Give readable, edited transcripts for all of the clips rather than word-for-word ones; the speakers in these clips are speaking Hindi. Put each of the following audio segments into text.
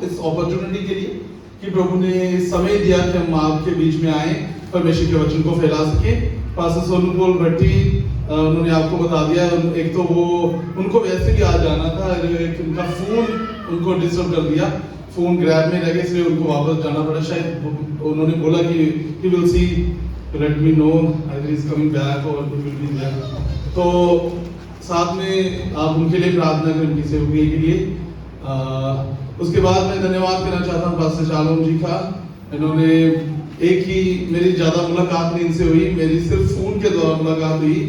इस अपॉर्चुनिटी के लिए कि प्रभु ने समय दिया कि हम आपके बीच में आए, परमेश्वर के वचन को फैला सके। पास्टर सोनू पॉल भट्टी उन्होंने आपको बता दिया, एक तो वो उनको वैसे भी आज जाना था, उनका फोन उनको डिस्टर्ब कर दिया, फोन ग्रैब में रह गया, इसलिए उनको वापस जाना पड़ा। शायद उन्होंने बोला कि he will see, let me know either is coming back और ही विल बी देयर। तो साथ में आप उनके लिए प्रार्थना करें, उनकी सेवकी के लिए। उसके बाद मैं धन्यवाद करना चाहता हूँ पास्टर शालोम जी का। इन्होंने एक ही, मेरी ज़्यादा मुलाकात नहीं इनसे हुई, मेरी सिर्फ फोन के द्वारा मुलाकात हुई,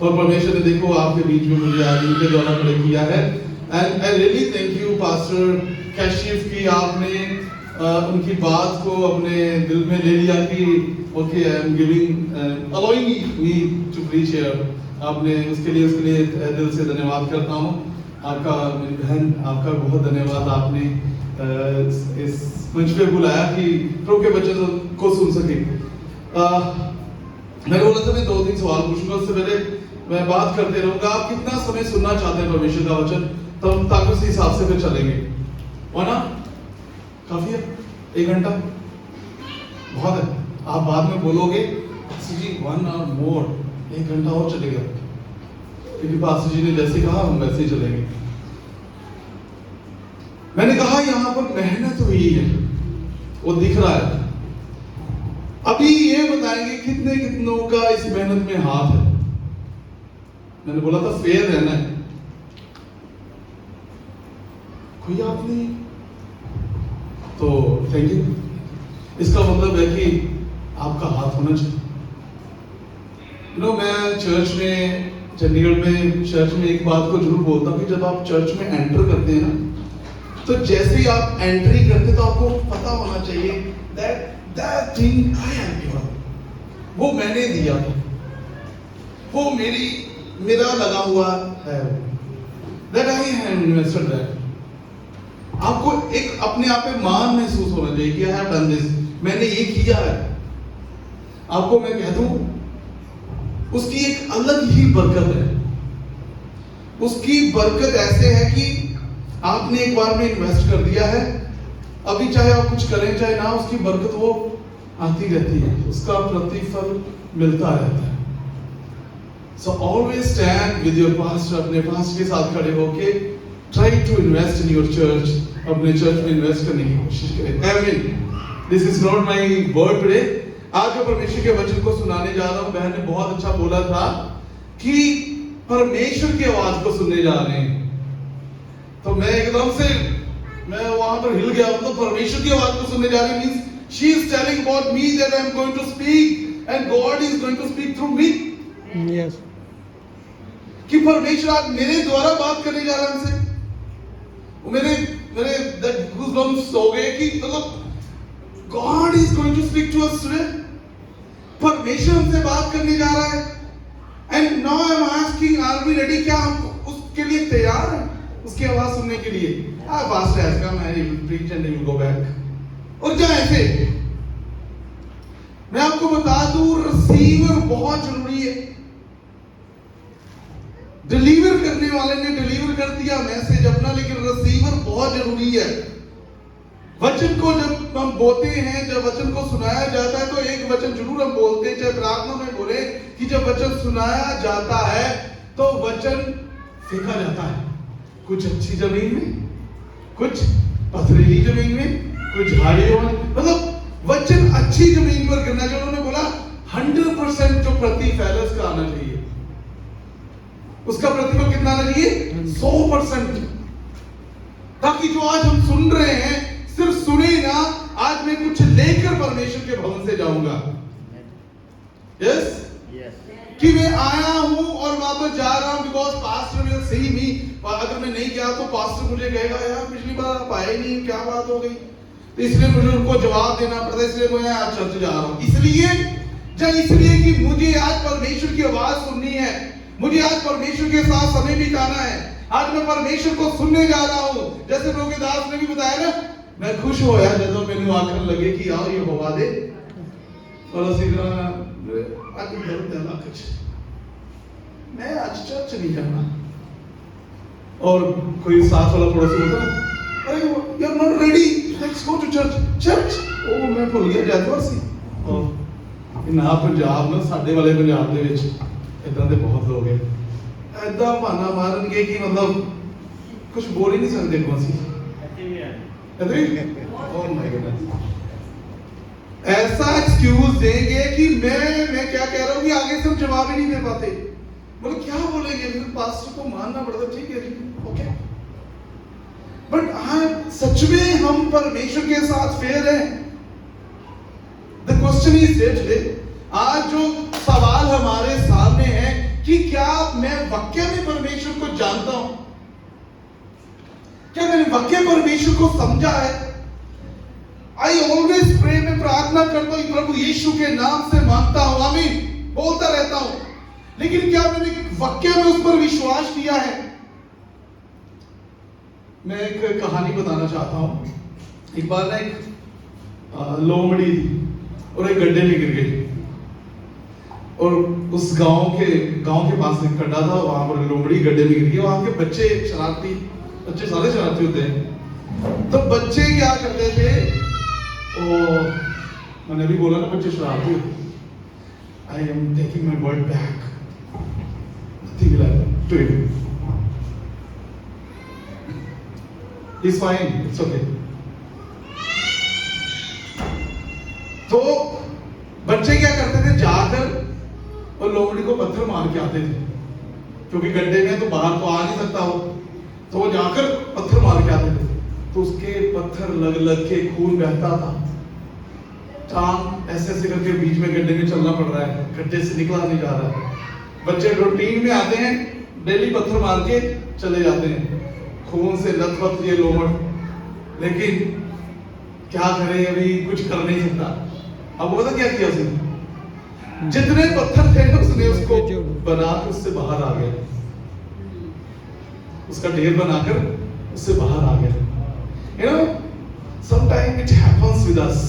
और परमेश्वर ने देखो आपके बीच में मुझे आज इनके द्वारा खड़े किया है। And I really thank you pastor Kashif की, आपने उनकी बात को अपने दिल में ले लिया कि okay I am giving allowing me to preach here. आपने उसके लिए दिल से धन्यवाद करता हूँ। आपका, मेरी बहन, आपका बहुत धन्यवाद, आपने इस मंच पे बुलाया कि प्रभु के वचन को सुन सके। मैंने बोला था मैं 2-3 सवाल पूछूंगा, उससे पहले मैं बात करते रहूंगा। आप कितना समय सुनना चाहते हैं परमेश्वर का वचन, तब ताकि उसी हिसाब से फिर चलेंगे, वरना काफी है 1 घंटा बहुत है। आप बाद में बोलोगे जी 1 hour more, 1 घंटा और चलेगा, क्योंकि पास्टर जी ने जैसे कहा हम वैसे ही चलेंगे। मैंने कहा यहाँ पर मेहनत हुई है, वो दिख रहा है। अभी ये बताएंगे कितने कितनों का इस मेहनत में हाथ है। मैंने बोला था फेयर रहना है, कोई आप नहीं तो थैंक यू। इसका मतलब है कि आपका हाथ होना चाहिए। मैं चर्च में, चंडीगढ़ में चर्च में एक बात को जरूर बोलता हूँ कि जब आप चर्च में एंटर करते हैं ना, तो जैसे ही आप एंट्री करते तो आपको पता होना चाहिए that thing I have given, वो मैंने दिया था, वो मेरा लगा हुआ है, that I have invested that। आपको एक अपने आप में मान महसूस होना चाहिए कि I have done this, मैंने ये किया है। आपको मैं कह दूं, उसकी एक अलग ही बरकत है। उसकी बरकत ऐसे है कि आपने एक बार में इन्वेस्ट कर दिया है, अभी चाहे आप कुछ करें चाहे ना, उसकी बरकत वो आती रहती है, उसका प्रतिफल मिलता रहता है। So always stand with your pastor, अपने पास्टर के साथ खड़े होके try to invest in your church, अपने चर्च में इन्वेस्ट करने की कोशिश करें। आमीन। This is not my word today. आज मैं परमेश्वर के वचन को सुनाने जा रहा हूं। बहन ने बहुत अच्छा बोला था कि परमेश्वर की आवाज को सुनने जा रहे हैं, तो मैं एकदम से वहां पर हिल गया। मतलब परमेश्वर की आवाज को सुनने जा रहे हैं means she is telling about me that I am going to speak and God is going to speak through me. Yes, कि परमेश्वर आज मेरे द्वारा बात करने जा रहा है हमसे। मेरे दैट गूज़बम्प्स हो गए कि मतलब God is going to speak to us today. परमेश्वर हमसे बात करने जा रहा है। And now I am asking, are we ready? क्या हम उसके लिए तैयार हैं, उसकी आवाज सुनने के लिए? Pastor has come and he will preach and he will go back। और क्या ऐसे, मैं आपको बता दूं, रिसीवर बहुत जरूरी है। डिलीवर करने वाले ने डिलीवर कर दिया मैसेज अपना, लेकिन रिसीवर बहुत जरूरी है। वचन को जब हम बोलते हैं, जब वचन को सुनाया जाता है, तो एक वचन जरूर हम बोलते हैं, चाहे प्रार्थना में बोले कि जब वचन सुनाया जाता है तो वचन फेंका जाता है, कुछ अच्छी जमीन में, कुछ पथरीली जमीन में, कुछ झाड़ियों में। मतलब वचन अच्छी जमीन पर गिरना चाहिए। उन्होंने बोला 100% जो प्रतिफल है उसका आना चाहिए। उसका प्रतिफल कितना आना चाहिए? 100%। ताकि जो आज हम सुन रहे हैं, सिर्फ सुने ना, आज मैं कुछ लेकर परमेश्वर के भवन से जाऊंगा। यस, कि मैं आया हूं और वापस जा रहा हूं, बिकॉज पास्टर विल सी मी। अगर मैं नहीं गया तो पास्टर मुझे कहेगा यार पिछली बार आप आए नहीं, क्या बात हो गई? तो इसलिए मुझे उनको जवाब देना पड़ता है, इसलिए मैं आज चर्च जा रहा हूं। इसलिए कि मुझे आज परमेश्वर की आवाज सुननी है, मुझे आज परमेश्वर के साथ समय बिताना है। आज मैं परमेश्वर को सुनने जा रहा हूं। जैसे प्रभु के दास ने भी बताया ना, मैं खुश होया जब मैंने आखिर लगे कि आओ ये होवा दे, और उसी तरह मैं आज चर्च नहीं जाना। और कोई साथ वाला पड़ोसी होता ना, अरे you are not ready, let's go to church. Church ओ मैं भूल गया जैतवार सी। ना पंजाब ना साडे वाले पंजाब दे विच इदां दे बहुत लोग है, इदां बहाना मारनगे कि मतलब कुछ बोल ही नहीं सकते कौन सी ओह माय गॉड। ऐसा एक्सक्यूज देंगे कि मैं क्या कह रहा हूं कि आगे से हम जवाब ही नहीं दे पाते, मतलब क्या बोलेंगे, फिर पास्टर को मानना पड़ता, ठीक है जी ओके। बट हाँ सच में हम परमेश्वर के साथ फेयर हैं? द क्वेश्चन इज टुडे, आज जो सवाल हमारे सामने है कि क्या मैं वाकई में परमेश्वर को जानता हूं, क्या मैंने वाकई परमेश्वर को समझा है? आई ऑलवेज प्रे, मैं प्रार्थना करता हूं प्रभु यीशु के नाम से मांगता हूं, आमीन बोलता रहता हूं, लेकिन क्या मैंने वाकई में उस पर विश्वास किया है? मैं एक कहानी बताना चाहता हूं। एक बार ना एक लोमड़ी थी और एक गड्ढे में गिर गई, और उस गांव के पास एक गड्ढा था, वहां पर लोमड़ी गड्ढे में गिर गई। वहां के बच्चे शरारती, बच्चे सारे शरारती होते हैं, तो बच्चे क्या करते थे, मैंने अभी बोला ना बच्चे शरारती होते। I am taking my word back, nothing will happen to him, it's fine, it's okay. तो बच्चे क्या करते थे, जाकर और लोमड़ी को पत्थर मार के आते थे, क्योंकि गड्ढे में तो बाहर तो आ नहीं सकता हो, तो वो जाकर पत्थर मार के आते थे। तो उसके पत्थर लग लग के खून बहता था, टांग ऐसे ऐसे करके बीच में गड्ढे में चलना पड़ रहा है, गड्ढे से निकला नहीं जा रहा है। बच्चे रूटीन में आते हैं, डेली पत्थर मार के चले जाते हैं, खून से लथपथ ये लोमड़, लेकिन क्या करे, अभी कुछ कर नहीं सकता। अब वो पता क्या किया उसने, जितने पत्थर थे उसने उसको बनाकर उससे बाहर आ गया, उसका ढेर बनाकर उससे बाहर आ गया। You know, sometimes it happens with us.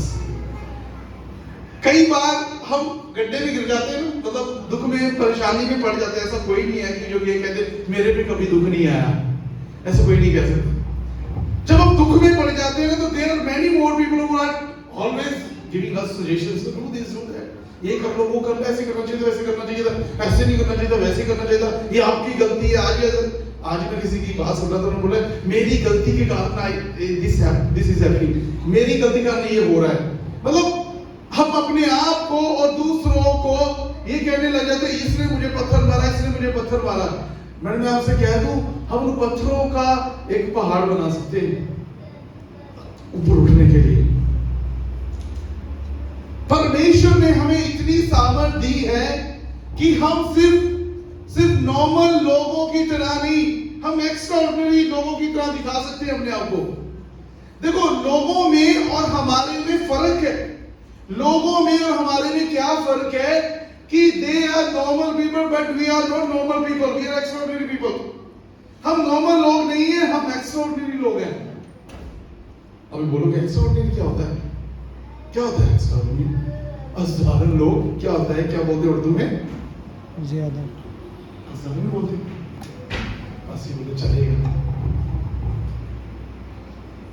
कई बार हम गड्ढे में गिर जाते हैं, मतलब दुख में परेशानी में पड़ जाते हैं। ऐसा कोई नहीं है कि जो ये कहते मेरे पे कभी दुख नहीं आया, ऐसा कोई नहीं कह सकता। जब हम दुख में पड़ जाते हैं तो there are many more people who are always giving us suggestions to do this, do that. ये कर लो, वो कर लो, ऐसे करना चाहिए था, वैसे करना चाहिए था, ऐसे नहीं करना चाहिए था, वैसे करना चाहिए था, ये आपकी गलती है। आज मैं किसी की बात सुन रहा था, उन्होंने बोला मेरी गलती के कारण दिस इज हैपनिंग, मेरी गलती के कारण ये हो रहा है। मतलब हम अपने आप को और दूसरों को ये कहने लग जाते हैं, इसने मुझे पत्थर मारा, इसने मुझे पत्थर मारा। मैं आपसे कह दूं, हम उन पत्थरों का एक पहाड़ बना सकते हैं ऊपर उठने के लिए। परमेश्वर ने हमें इतनी सामर्थ दी है कि हम सिर्फ नॉर्मल लोगों की तरह नहीं, हम एक्स्ट्राऑर्डिनरी लोगों की तरह दिखा सकते हैं अपने आप को। देखो, लोगों में और हमारे में फर्क है। लोगों में और हमारे में क्या फर्क है कि they are normal people but we are not normal people, we are extraordinary people. हम नॉर्मल लोग नहीं है, हम एक्स्ट्राऑर्डिनरी लोग हैं। अभी बोलोगे एक्स्ट्राऑर्डिनरी क्या होता है? क्या होता है एक्स्ट्राऑर्डिनरी? असाधारण लोग क्या होता है, क्या बोलते हैं उर्दू में? ज्यादा असाधारण बोलते, ऐसे बोले चलेगा।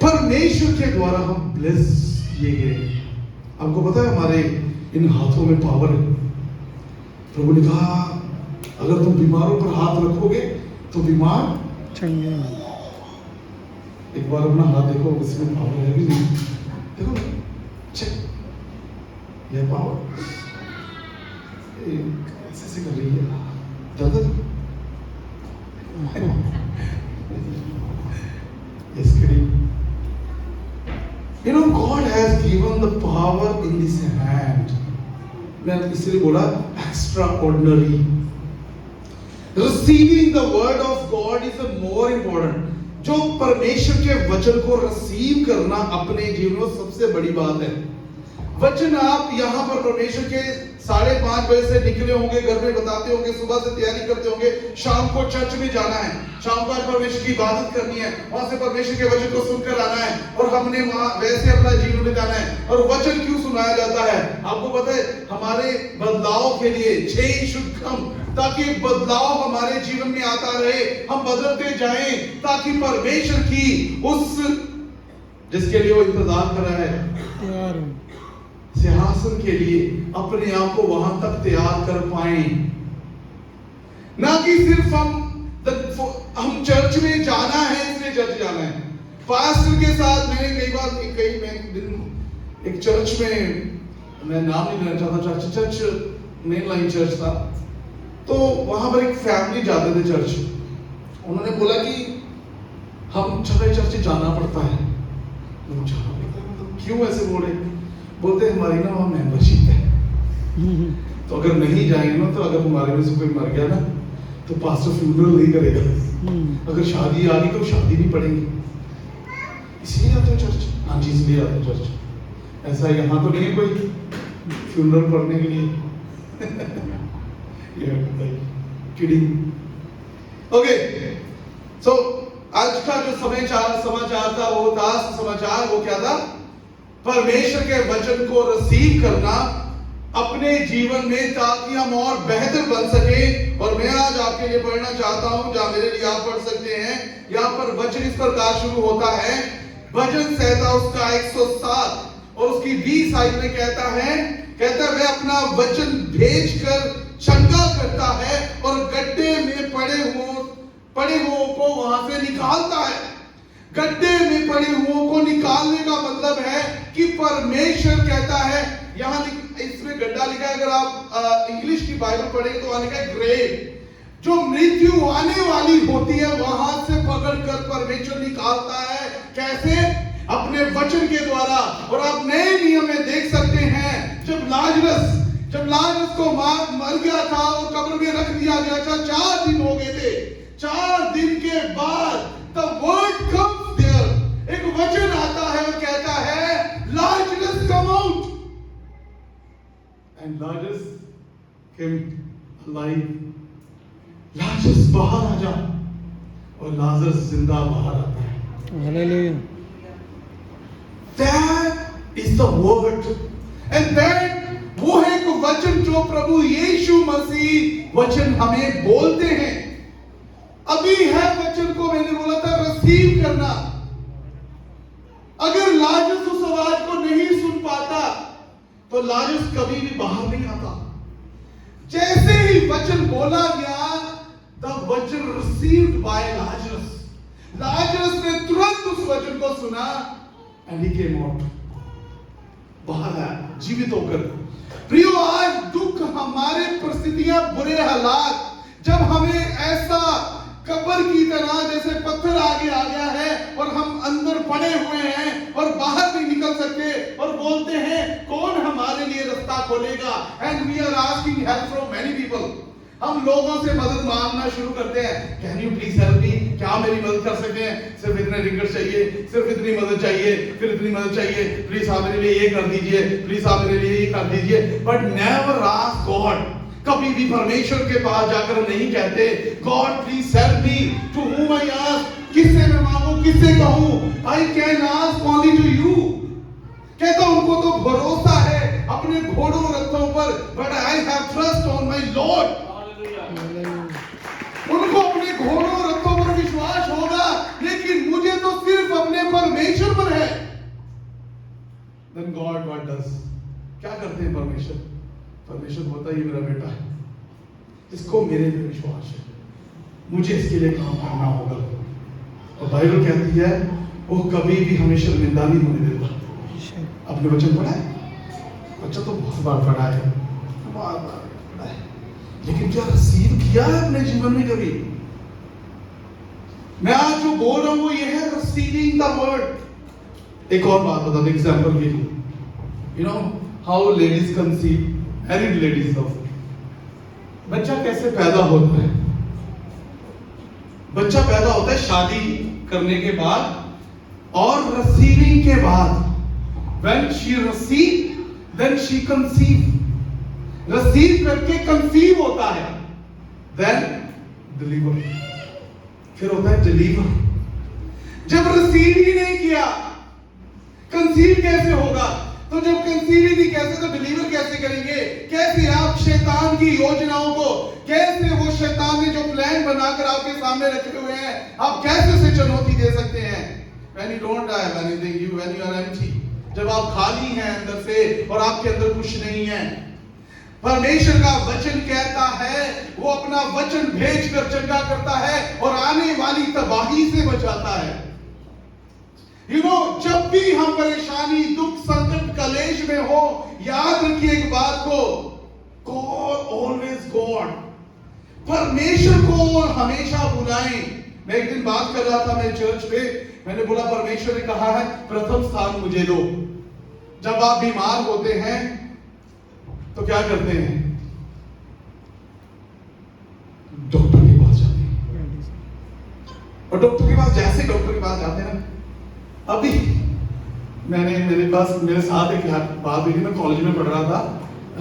परमेश्वर के द्वारा हम ब्लेस किए गए। आपको पता है हमारे इन हाथों में पावर है। प्रभु ने कहा अगर तुम बीमारों पर हाथ रखोगे तो बीमार चंगे। एक बार अपना हाथ देखो, इसमें पावर है भी नहीं? देखो चेक, ये पावर ऐसे कर रही है ज्यादा। Yes, kidding. You know, God has given the power in His hand. मैं इसलिए बोला extraordinary. Receiving the word of God is a more important. जो परमेश्वर के वचन को रिसीव करना अपने जीवन में सबसे बड़ी बात है। वचन आप यहाँ पर परमेश्वर के 5:30 बजे से निकले होंगे, घर में बताते होंगे, सुबह से तैयारी करते होंगे, शाम को चर्च में जाना है, शाम को आज परमेश्वर की इबादत करनी है, वहां से परमेश्वर के वचन को सुनकर आना है और हमने वहां वैसे अपना जीवन बिताना है। और वचन क्यों सुनाया जाता है? आपको पता है, हमारे बदलाव के लिए, change should come, ताकि बदलाव हमारे जीवन में आता रहे, हम बदलते जाएं, ताकि परमेश्वर की उस जिसके लिए वो इंतजार कर रहा है, तैयार हूँ। सिंहासन के लिए अपने आप को वहां तक तैयार कर पाए। ना कि सिर्फ हम चर्च में जाना है इसलिए चर्च जाना है। पास्टर के साथ मैंने कई दिन एक चर्च में, मैं नाम नहीं लेना चाहता, चर्च मेन लाइन चर्च था, तो वहां पर एक फैमिली जाते थे चर्च। उन्होंने बोला कि हम चर्च जाना पड़ता है। जाना पड़ता है मतलब क्यों ऐसे बोले? बोलते हमारी ना वहाँ मेंबरशिप है, तो अगर नहीं जाएंगे ना, तो अगर हमारे में से कोई मर गया ना, तो पास्टर फ्यूनरल नहीं करेगा। अगर शादी आ गई तो शादी नहीं पड़ेगी, इसलिए आते हो चर्च। हाँ जी, इसलिए आते हो चर्च। ऐसा यहाँ तो नहीं है कोई फ्यूनरल पढ़ने के लिए। किडिंग। ओके, सो आज का जो समाचार था वो था, समाचार वो क्या था? परमेश्वर के वचन को रिसीव करना अपने जीवन में, ताकि हम और बेहतर बन सके। और मैं आज आपके लिए पढ़ना चाहता हूं, जहां मेरे लिए आप पढ़ सकते हैं। यहाँ पर वचन इस प्रकार शुरू होता है, भजन संहिता उसका 107 और उसकी 20 आयत में कहता है वह अपना वचन भेजकर शंका करता है और गड्ढे में पड़े हुओं को वहां से निकालता है। गड्ढे में पड़े हुओं को निकालने का मतलब है कि परमेश्वर कहता है, यहाँ इसमें गड्ढा लिखा है, अगर आप इंग्लिश की बाइबल पढ़ेंगे तो वहां लिखा है ग्रेव। जो मृत्यु आने वाली होती है वहां से पकड़कर परमेश्वर निकालता है। कैसे? अपने वचन के द्वारा। और आप नए नियम में देख सकते हैं, जब लाजरस को मर गया था और कब्र में रख दिया गया था, 4 दिन हो गए थे। 4 दिन के बाद the word comes there, एक वचन आता है और कहता है Lazarus come out, and Lazarus came alive। Lazarus बाहर आ जा, और लाजरस जिंदा बाहर आता है। Hallelujah. That is the word, and that वो है एक वचन जो प्रभु यीशु मसीह वचन हमें बोलते हैं। अभी है वचन को मैंने बोला था रिसीव करना। अगर लाजरस उस आवाज को नहीं सुन पाता तो लाजरस कभी भी बाहर नहीं आता। जैसे ही वचन बोला गया, द वचन रिसीव्ड बाय लाजरस ने तुरंत उस वचन को सुना एंड ही केम आउट, बाहर आया जीवित होकर। प्रियो, आज दुख, हमारे परिस्थितियां, बुरे हालात, जब हमें ऐसा कब्र की तरह जैसे पत्थर आगे आ गया है और हम अंदर पड़े हुए हैं और बाहर नहीं निकल सकते, और बोलते हैं कौन हमारे लिए रास्ता खोलेगा, and we are asking help from many people. हम लोगों से मदद मांगना शुरू करते हैं, can you please help me, क्या मेरी मदद कर सकते हैं? सिर्फ इतने रिंगर्स चाहिए, सिर्फ इतनी मदद चाहिए, फिर इतनी मदद चाहिए, प्लीज आप मेरे लिए ये कर दीजिए, प्लीज आप मेरे लिए ये कर दीजिए। But never ask God. कभी भी परमेश्वर के पास जाकर नहीं कहते God please help me, to whom I ask, किससे मैं मांगू, किससे कहूं? I can ask only to you. कहता उनको तो भरोसा है अपने घोड़ों रथों पर, but I have trust on my Lord. उनको अपने घोड़ों रथों पर विश्वास होगा, लेकिन मुझे तो सिर्फ अपने परमेश्वर पर है। Then God what does? क्या करते हैं परमेश्वर? परमेश्वर बोलता है ये मेरा बेटा है, इसको मेरे पे विश्वास है, मुझे इसके लिए काम करना होगा। और बाइबल कहती है वो कभी भी हमें शर्मिंदा नहीं होने देता। अपने वचन पढ़ा है, बच्चा तो बहुत बार पढ़ा है, बार बार पढ़ा है, लेकिन क्या रिसीव किया है अपने जीवन में कभी? मैं आज जो बोल रहा हूं वो ये है रिसीविंग द वर्ड। एक और बात बता दूं एग्जांपल के लिए, you know how ladies conceive, married ladies of, बच्चा कैसे पैदा होता है? बच्चा पैदा होता है शादी करने के बाद और रिसीविंग के बाद। When she receive, then she conceive. Receive करके कंसीव होता है, then deliver, फिर होता है डिलीवर। जब रिसीव ही नहीं किया, कंसीव कैसे होगा? तो जब कंसीव ही नहीं कैसे, तो डिलीवर कैसे करेंगे? कैसे आप शैतान की योजनाओं को, कैसे वो शैतान ने जो प्लान बनाकर आपके सामने रखे हुए हैं, आप कैसे उसे चुनौती दे सकते हैं? when you don't have anything, when you are empty, जब आप खाली हैं अंदर से और आपके अंदर कुछ नहीं है, परमेश्वर का वचन कहता है वो अपना वचन भेजकर चंगा करता है और आने वाली तबाही से बचाता है। जब भी हम परेशानी, दुख, संकट, कलेश में हो, याद रखिए एक बात को, कॉल ऑलवेज गॉड, परमेश्वर को हमेशा बुलाएं। मैं एक दिन बात कर रहा था मेरे चर्च पे, मैंने बोला परमेश्वर ने कहा है प्रथम स्थान मुझे दो। जब आप बीमार होते हैं तो क्या करते हैं? डॉक्टर के पास जाते हैं, और डॉक्टर के पास जैसे डॉक्टर के पास जाते हैं ना, अभी मेरे साथ एक बात हुई थी। मैं कॉलेज में पढ़ रहा था,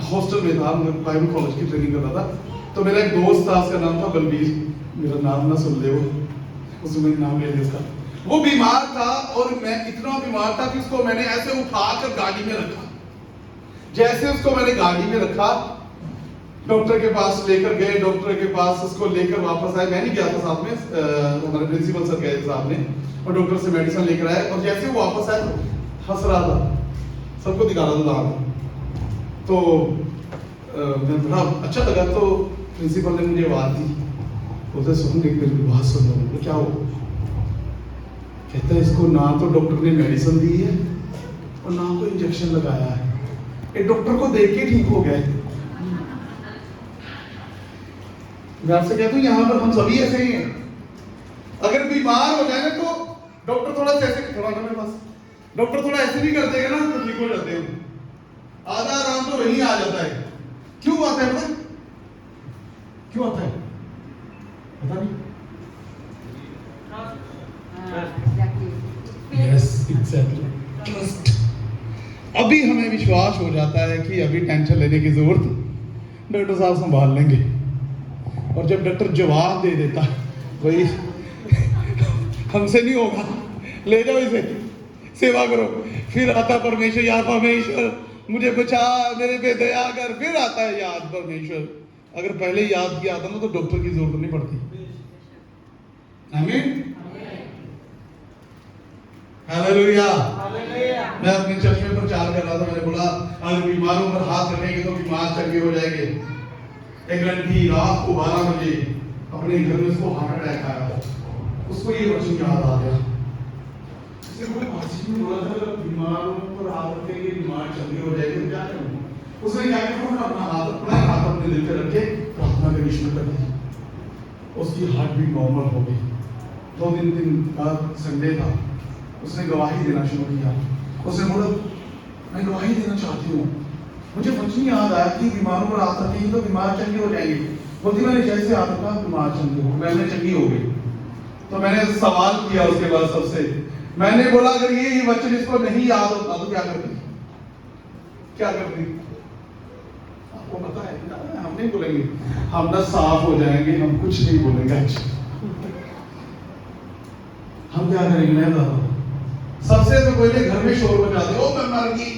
हॉस्टल में था, मैं बाइबल कॉलेज की ट्रेनिंग कर रहा था। तो मेरा एक दोस्त था, उसका नाम था बलबीर, मेरा नाम ना सुन ले, वो उसमें नाम ले लिया उसका। वो बीमार था और मैं इतना बीमार था कि उसको मैंने ऐसे उठाकर गाड़ी में रखा। जैसे उसको मैंने गाड़ी में रखा, डॉक्टर के पास लेकर गए, डॉक्टर के पास उसको लेकर वापस आए। मैं नहीं गया था साथ में, हमारे प्रिंसिपल सर गए थे साथ में, और डॉक्टर से मेडिसिन लेकर आए। और जैसे वो वापस आए तो हंस रहा था, सबको दिखा रहा था। तो मैं बड़ा अच्छा लगा। तो प्रिंसिपल ने मुझे आवाज दी, बोलते सुन मेरी बात सुनो। क्या हो? कहता है इसको ना तो डॉक्टर ने मेडिसिन दी है और ना कोई इंजेक्शन लगाया है, ये डॉक्टर को देख के ठीक हो गए। मैं आपसे कहता हूं यहां पर हम सभी ऐसे ही हैं। अगर बीमार हो जाए ना तो डॉक्टर थोड़ा मेरे पास डॉक्टर थोड़ा ऐसे भी कर देगा ना तो ठीक हो जाते हैं। आधा आराम तो वहीं आ जाता है। क्यों आता है? पता क्यों आता है? पता नहीं। Yes, exactly. Trust. अभी हमें विश्वास हो जाता है कि अभी टेंशन लेने की जरूरत, डॉक्टर साहब संभाल लेंगे। और जब डॉक्टर जवाब दे देता भाई हमसे नहीं होगा, ले जाओ इसे, सेवा करो, फिर आता परमेश्वर, या परमेश्वर मुझे बचा, मेरे पे दया कर, फिर आता है याद परमेश्वर। अगर पहले याद किया था ना तो डॉक्टर की जरूरत नहीं पड़ती। आमीन, हालेलुया। मैं अपने चर्च में प्रचार कर रहा था, मैंने बोला अगर बीमारों पर हाथ रखेंगे तो बीमार चंगे हो जाएंगे। एक लड़की रात को 12 बजे अपने घर में उसको हार्ट अटैक आया, उसको ये वचन याद आ गया। उसने बोला था बीमारों पर हाथ रखेंगे बीमार चंगे हो जाएंगे, क्या करूं? उसने क्या किया, अपना हाथ अपने दिल पे रखे प्रार्थना करनी शुरू कर दी। उसकी हार्ट बीट नॉर्मल हो गई। 2 दिन बाद संडे था, उसने गवाही देना शुरू किया। उसने बोला मैं गवाही देना चाहती हूँ, मुझे वचन याद आया कि बीमारों पर हाथ रखेंगे तो बीमार चंगे हो जाएंगे। बोलती मैंने जैसे हाथ रखा बीमार चंगे हो, मैंने चंगी हो गई। तो मैंने सवाल किया उसके बाद सबसे, मैंने बोला अगर ये वचन इसको नहीं याद होता तो क्या करती? आपको पता है ना, हम नहीं बोलेंगे, हम ना साफ हो जाएंगे, हम कुछ नहीं बोलेंगे। हम क्या करेंगे? मैं बताता हूं, सबसे तो पहले घर में शोर बजा दे, ओ मैं मर गई।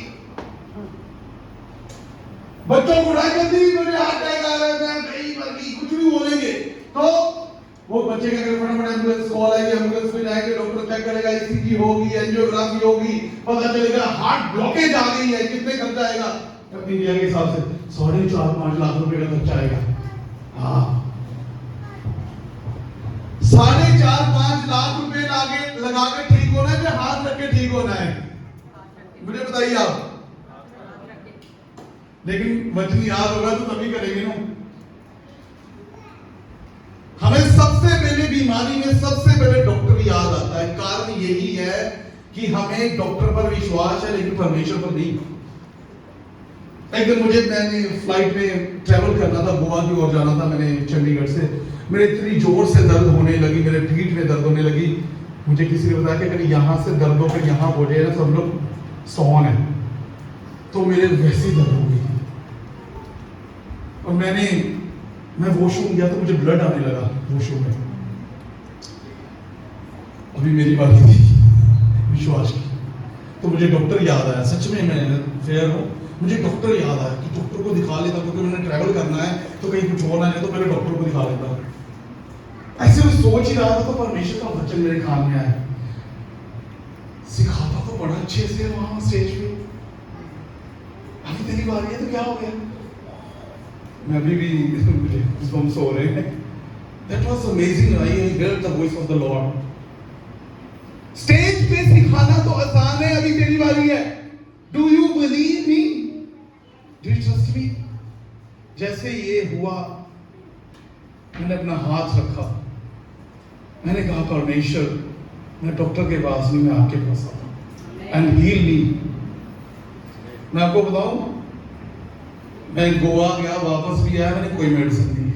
बच्चों को उठा के दी, मुझे हार्ट अटैक आ रहा है, मैं गई मर गई, कुछ भी बोलेंगे तो वो बच्चे का फटाफट एम्बुलेंस कॉल आएगी, एम्बुलेंस में जाएंगे, डॉक्टर चेक करेगा, ईसीजी होगी, एंजियोग्राफी होगी, पता चलेगा हार्ट ब्लॉकेज आ गई है। कितने खर्चा आएगा? अपनी इंडिया के हिसाब से 4.5-5 लाख रुपए का खर्चा आएगा। हाँ, 4.5-5 लाख रुपए लगा के ठीक होना है, हाथ रख के ठीक होना है? मुझे बताइए आप। लेकिन वचन याद होगा तो तभी करेंगे ना। हमें सबसे पहले बीमारी में सबसे पहले डॉक्टर याद आता है। कारण यही है कि हमें डॉक्टर पर विश्वास है लेकिन परमेश्वर पर नहीं। एक दिन मैंने फ्लाइट में ट्रैवल करना था, गोवा की ओर जाना था मैंने चंडीगढ़ से। मेरे इतनी जोर से दर्द होने लगी, मेरे पीठ में दर्द होने लगी। मुझे किसी ने बताया कि अगर यहाँ से दर्द होकर यहाँ हो जाए ना, सब लोग सॉन है, तो मेरे वैसी दर्द हो गई। और मैं वॉशरूम गया तो मुझे ब्लड आने लगा वॉशरूम में। अभी मेरी बारी थी विश्वास की, तो मुझे डॉक्टर याद आया। सच में मैं फेयर हूँ, मुझे डॉक्टर याद आया कि डॉक्टर को दिखा लेता, क्योंकि मैंने ट्रैवल करना है तो कहीं कुछ होना है तो मेरे डॉक्टर को दिखा लेता। ऐसे मैं सोच ही रहा था तो परमेश्वर का वचन मेरे कान में आया। सिखाता तो बड़ा अच्छे से वहां स्टेज पे, अभी तेरी बारी है तो क्या हो गया? मैं अभी भी हम सो रहे हैं। That was amazing. I heard the voice of the Lord. Stage पे सिखाना तो आसान है, अभी तेरी बारी है। Do you believe me? Do you trust me? जैसे ये हुआ, मैंने अपना हाथ रखा, मैंने कहा परमेश्वर, मैं डॉक्टर के पास नहीं, मैं आपके पास आता हूं, एंड हील मी। मैं आपको बताऊं, मैं गोवा गया, वापस भी आया, मैंने कोई मेडिसिन नहीं ली।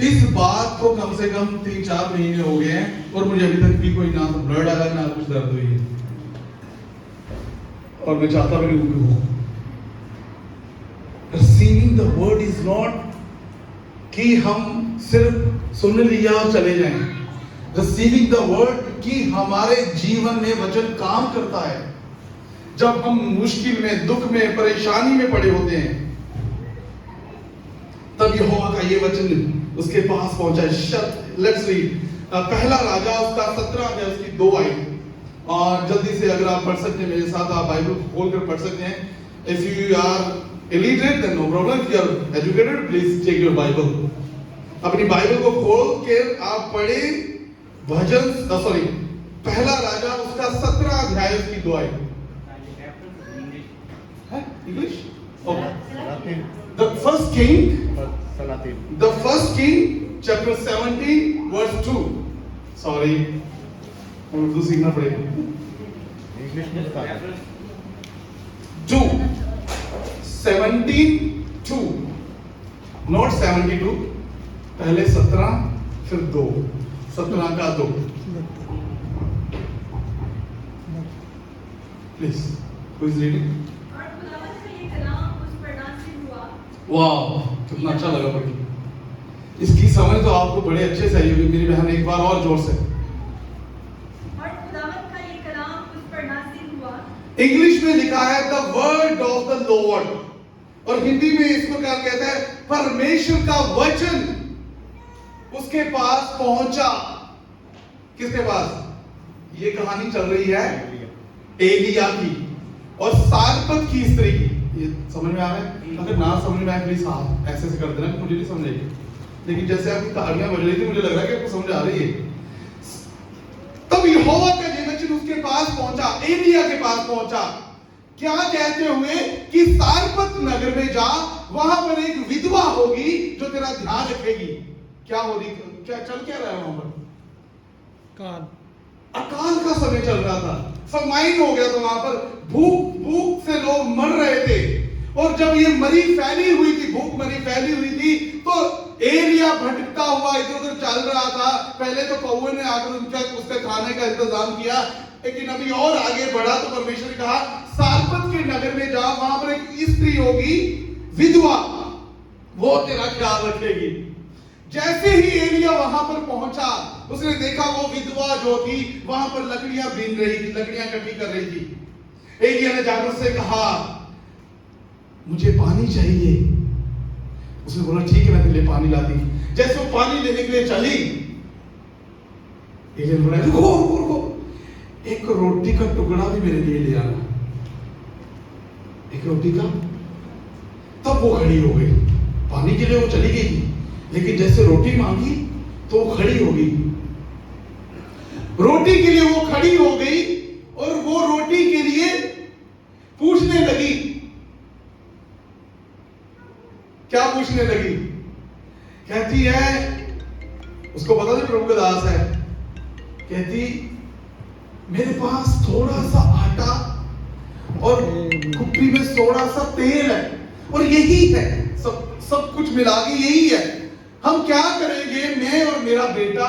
इस बात को कम से कम 3-4 महीने हो गए हैं और मुझे अभी तक भी कोई ना तो ब्लड आया ना कुछ दर्द हुई है, और मैं चाहता भी नहीं हूं। Receiving the word is not कि हम सिर्फ सुन लिया और चले जाएं। Receiving the word कि हमारे जीवन में वचन काम करता है। जब हम मुश्किल में, दुख में, परेशानी में पड़े होते हैं, तब यहोवा का ये वचन उसके पास पहुंचा है। लेट्स रीड पहला राजा उसका 17 अध्याय उसकी 2 आयत, और जल्दी से अगर आप पढ़ सकते हैं मेरे साथ, आप बाइबल खोलकर पढ़ सकते हैं। If you are illiterate then no problem, if you are educated please take your Bible। अपनी बाइबल को खोल के आप पढ़े भजन, सॉरी पहला राजा उसका 17 अध्याय उसकी 2 आयत। English? The first king chapter 17 verse 2। Sorry Urdu सीखना पड़ेगा। इंग्लिश में बता 2 17:2 नॉट 72, पहले 17 फिर 2, 17 का 2। Please who is reading? और खुदावंद का ये कलाम उस पर नाज़िल हुआ। वाह, कितना अच्छा लगा पढ़ के। इसकी समझ तो आपको बड़े अच्छे से आई होगी मेरी बहन, एक बार और जोर से। और खुदावंद का ये कलाम उस पर नाज़िल हुआ। इंग्लिश में लिखा है the word of the Lord, और हिंदी में इसको क्या कहता है? परमेश्वर का वचन उसके पास पहुंचा। किसके पास? ये कहानी चल रही है एलिया की और सारपत की स्त्री की। ये समझ में आ रहा है? अगर ना समझ में आए प्लीज आप ऐसे ऐसे कर देना, मुझे नहीं समझ आई, लेकिन जैसे आपकी तालियां बज रही थी मुझे लग रहा है कि आपको समझ आ रही है। तब यहोवा का ये वचन उसके पास पहुंचा, एलिया के पास पहुंचा, क्या कहते हुए कि सारपत नगर में जा, वहां पर एक विधवा होगी जो तेरा ध्यान रखेगी। क्या हो रही, क्या चल क्या रहा है वहां पर? काल, अकाल का समय चल रहा था, फमाइन हो गया था वहां पर, भूख से लोग मर रहे थे। और जब ये मरी फैली हुई थी, भूख मरी फैली हुई थी, तो एलिया भटकता हुआ इधर उधर चल रहा था। पहले तो कौवे ने आकर उसके खाने का इंतजाम किया, लेकिन अभी और आगे बढ़ा तो परमेश्वर ने कहा सारपत के नगर में जा, वहां पर एक स्त्री होगी विधवा, वो तेरा ख्याल रखेगी। जैसे ही एलिया वहां पर पहुंचा, उसने देखा वो विधवा जो थी वहां पर लकड़ियां बीन रही थी, लकड़ियां इकट्ठी कर रही थी। एलिया ने जाकर उससे कहा मुझे पानी चाहिए। उसने बोला ठीक है मैं तेरे लिए पानी लाती। जैसे वो पानी लेने के लिए चली, एलिया ने बोला रुको रुको रुको, एक रोटी का टुकड़ा भी मेरे लिए ले आना, एक रोटी का। तब वो खड़ी हो गई, पानी के लिए वो चली गई, लेकिन जैसे रोटी मांगी तो वो खड़ी हो गई। रोटी के लिए वो खड़ी हो गई और वो रोटी के लिए पूछने लगी। क्या पूछने लगी? कहती है, उसको पता नहीं प्रभु का दास है, कहती मेरे पास थोड़ा सा आटा और कुप्पी में थोड़ा सा तेल है, और यही है, सब कुछ मिला के यही है। हम क्या करेंगे, मैं और मेरा बेटा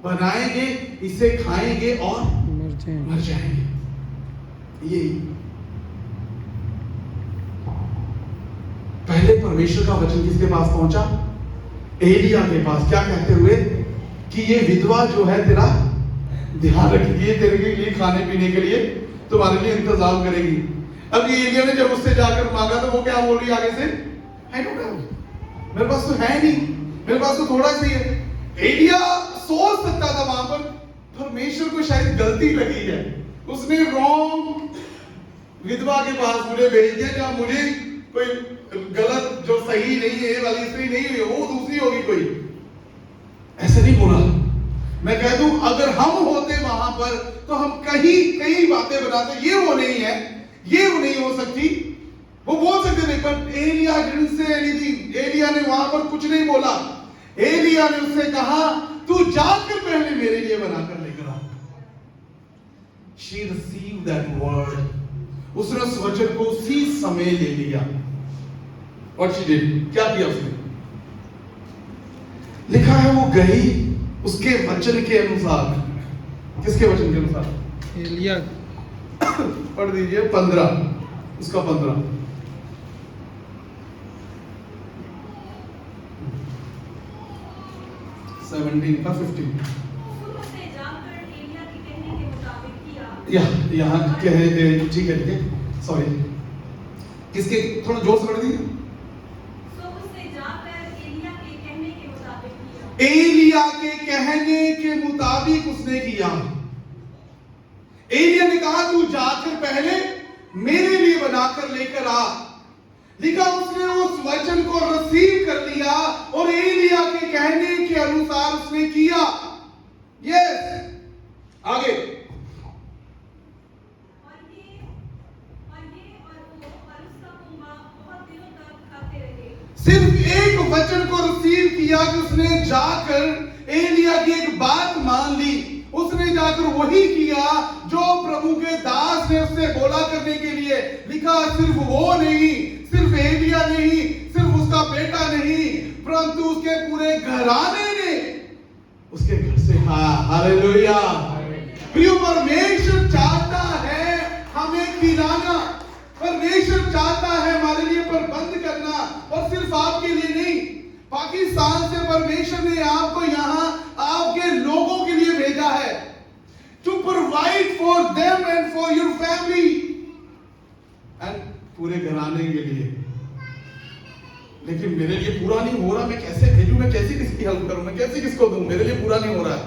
बनाएंगे, इसे खाएंगे और मर जाएंगे। यही पहले परमेश्वर का वचन किसके पास पहुंचा? एलिया के पास। क्या कहते हुए कि ये विधवा जो है तेरा ध्यान रखेगी, तेरे के लिए खाने पीने के लिए तुम्हारे लिए इंतजाम करेगी। अब ये एलिया ने जब उससे जाकर मांगा तो वो क्या बोल रही आगे से? आई डोंट हैव, मेरे पास तो है नहीं, मेरे पास तो थोड़ा सा ही है। एलिया सोच सकता था वहां पर परमेश्वर को शायद गलती लगी है, उसने रॉन्ग विधवा के पास मुझे भेज दिया, जहां मुझे कोई गलत जो सही नहीं है वाली स्त्री नहीं हुई, वो दूसरी होगी कोई। ऐसा नहीं बोला। मैं कह दूं अगर हम होते वहां पर तो हम कई बातें बनाते, ये वो नहीं है, ये वो नहीं हो सकती, वो बोल सकते थे, पर एलिया डिडंट से एनीथिंग। एलिया ने वहां पर कुछ नहीं बोला। एलिया ने उससे कहा तू जाकर पहले मेरे लिए बनाकर लेकर आ। She received that word. उसने उस वचन को उसी समय ले लिया। What she did? क्या किया उसने? लिखा है वो गई उसके वचन के अनुसार। किसके वचन के अनुसार? एलिया। पढ़ दीजिए 15, उसका 15। 17 का 15। उसने जाकर एलिया के कहने के मुताबिक किया। यहाँ कहे, ठीक है, सॉरी, किसके, थोड़ा जोर से पढ़ दीजिए। सो उसने जाकर एलिया के कहने के मुताबिक किया। एलिया के कहने के मुताबिक उसने किया। एलिया ने कहा तू जाकर पहले मेरे लिए बनाकर लेकर आ। लिखा उसने उस वचन को रिसीव कर लिया और एलिया के कहने के अनुसार उसने किया। यस, आगे। और उसका कुंबा बहुत दिनों तक खाते रहे। सिर्फ एक वचन को रिसीव किया कि उसने जाकर एलिया की एक बात मान ली। उसने जाकर वही किया जो प्रभु के दास ने उससे बोला करने के लिए। लिखा सिर्फ वो नहीं, सिर्फ एलिया नहीं, सिर्फ उसका बेटा नहीं, परंतु उसके पूरे घराने ने उसके घर से कहा हालेलुया। प्रिय, परमेश्वर चाहता है हमें खिलाना, परमेश्वर चाहता है हमारे लिए प्रबंध करना, और सिर्फ आपके लिए नहीं। पाकिस्तान से परमेश्वर ने आपको यहाँ आपके लोगों के लिए भेजा है, to provide for them and for your family and पूरे घराने के लिए। लेकिन मेरे लिए पूरा नहीं हो रहा, मैं कैसे भेजूं, मैं कैसे किसकी हेल्प करूं, मैं कैसे किसको दूं, मेरे लिए पूरा नहीं हो रहा है।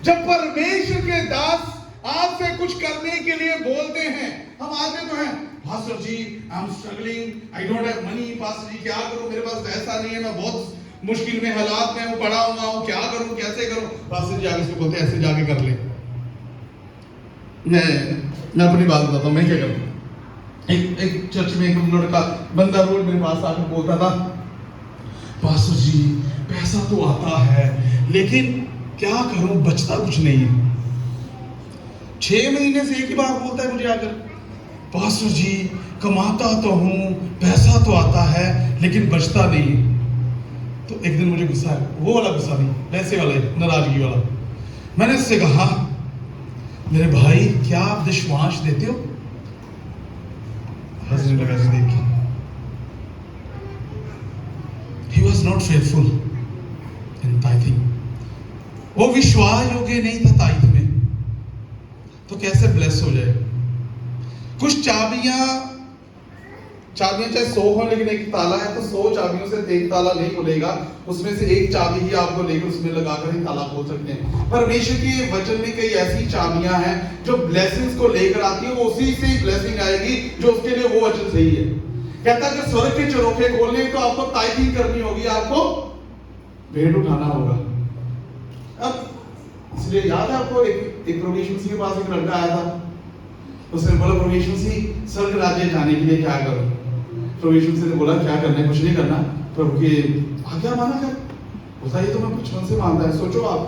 जब परमेश्वर के दास आपसे कुछ करने के लिए बोलते हैं, हम आते तो हैं, pastor ji I am struggling, I don't have money, pastor ji क्या करूं, मेरे पास पैसा नहीं है, मैं बहुत मुश्किल में हालात में हूं, पड़ा हुआ हूं, क्या करूं, कैसे करूं। पास्टर जी आगे उसको बोलते ऐसे जाके कर ले। मैं अपनी बात बताता हूं, मैं क्या करूं। एक चर्च में एक लड़का बंदा रोज मेरे पास आकर बोलता था, पास्टर जी पैसा तो आता है लेकिन क्या करूं, बचता कुछ नहीं है। 6 महीने से एक ही बात बोलता है मुझे आकर, पास्टर जी कमाता तो हूं, पैसा तो आता है लेकिन बचता नहीं। तो एक दिन मुझे गुस्सा है, वो वाला गुस्सा नहीं, पैसे वाला, नाराजगी वाला। मैंने उससे कहा, मेरे भाई क्या आप दशमांश देते हो? हंसने लगा से देख के। He was not faithful in tithing. वो विश्वास योग्य नहीं था ताइथ में, तो कैसे ब्लेस हो जाए। कुछ चाबियां चाहे 100 हो, लेकिन एक ताला है तो 100 चाबियों से एक ताला नहीं खुलेगा, उसमें से एक चाबी ही आपको लेकर उसमें लगाकर ही ताला खोल सकते हैं। परमेश्वर के वचन में कई ऐसी चाबियां हैं जो ब्लेसिंग्स को लेकर आती है, वो उसी से ही ब्लेसिंग आएगी जो उसके लिए वो वचन सही है। कहता है कि स्वर्ग के चरोखे खोलने तो आपको टाइथिंग करनी होगी, आपको भेंट उठाना होगा। अब इसलिए याद है आपको एक प्रभु यीशु मसीह के पास एक लड़का आया था, उसने बोला प्रभु यीशु मसीह स्वर्ग राज्य जाने के लिए क्या करूं। प्रभु यीशु मसीह ने बोला क्या करना है, कुछ नहीं करना, प्रभु की आज्ञा माना कर। बोला ये तो मैं बचपन से मानता है। सोचो आप,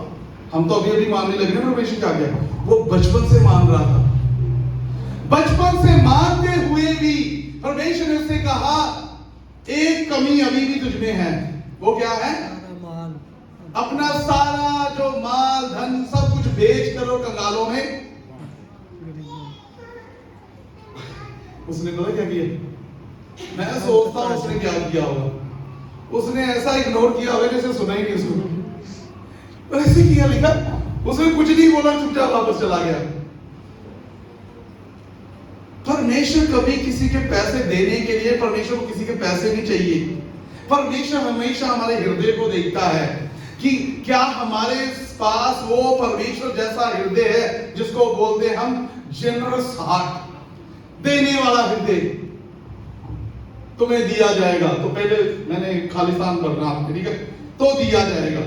हम तो अभी अभी मानने लगे ना प्रभु यीशु की आज्ञा, वो बचपन से मान रहा था। बचपन से मानते हुए भी परमेश्वर ने उससे कहा एक कमी अभी भी तुझ में है, वो क्या है? अपना सारा जो माल धन सब कुछ बेच कर और कंगालों में। उसने बोला क्या किया? मैं सोचता हूं उसने क्या किया होगा, उसने ऐसा इग्नोर किया होगा जैसे सुना ही नहीं उसको। और ऐसे किया, लिखा उसने कुछ नहीं बोला, चुपचाप वापस चला गया। परमेश्वर कभी किसी के पैसे देने के लिए, परमेश्वर को किसी के पैसे नहीं चाहिए। परमेश्वर हमेशा हमारे हृदय को देखता है कि क्या हमारे पास वो परमेश्वर जैसा हृदय है जिसको बोलते हैं हम जेनरस हार्ट, देने वाला हृदय। तुम्हें दिया जाएगा, तो पहले मैंने खालिस्तान पढ़ना आपने, ठीक है, तो दिया जाएगा।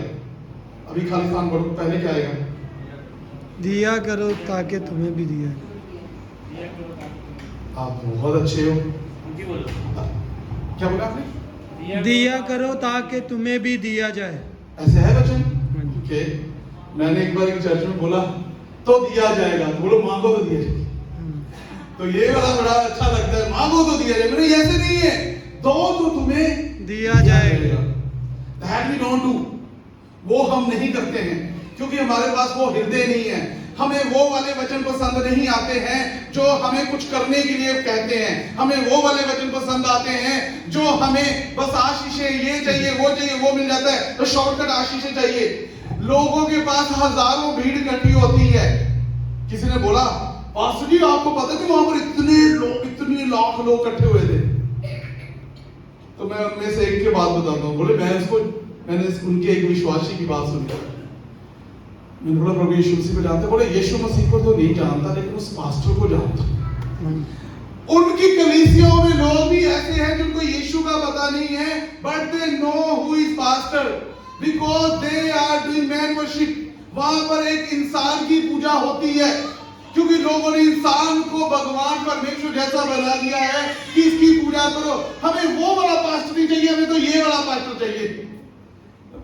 अभी खालिस्तान पढ़ो, पहले क्या आएगा? दिया करो ताकि तुम्हें भी दिया। आप बहुत अच्छे हो। क्या बोला आपने? दिया करो ताकि तुम्हें भी दिया जाए। ऐसे है वचन? ओके। मैंने एक बार एक चर्च में बोला तो दिया जाएगा, तो बोलो मांगो तो दिया जाएगा। तो ये वाला बड़ा अच्छा लगता है, मांगो तो दिया जाएगा। मैंने ऐसे नहीं है, दो तो तुम्हें दिया जाएगा। That we don't do, वो हम नहीं करते हैं क्योंकि हमारे पास वो हृदय नहीं है। हमें वो वाले वचन पसंद नहीं आते हैं जो हमें कुछ करने के लिए कहते हैं। हमें वो वाले वचन पसंद आते हैं जो हमें बस आशीषें, ये चाहिए वो चाहिए, वो मिल जाता है तो शॉर्टकट आशीषें चाहिए। लोगों के पास हजारों भीड़ इकट्ठी होती है। किसी ने बोला पास्टर जी आपको पता है कि वहां पर इतने लाख लोग इकट्ठे हुए थे? तो मैं उनमें से एक की बात बताता हूँ। बोले मैंने उनके एक विश्वासी की बात सुनी। मैंने बोला प्रभु यीशु मसीह को जानते? बोले यीशु मसीह को तो नहीं जानता लेकिन उस पास्टर को जानता। उनकी कलीसियाओं में लोग भी ऐसे हैं जिनको यीशु का पता नहीं है, but they know who is pastor because they are doing man worship. वहां पर एक इंसान की पूजा होती है क्योंकि लोगों ने इंसान को भगवान परमेश्वर जैसा बना दिया है कि इसकी पूजा करो। हमें वो वाला पास्टर नहीं चाहिए, हमें तो ये वाला पास्टर चाहिए।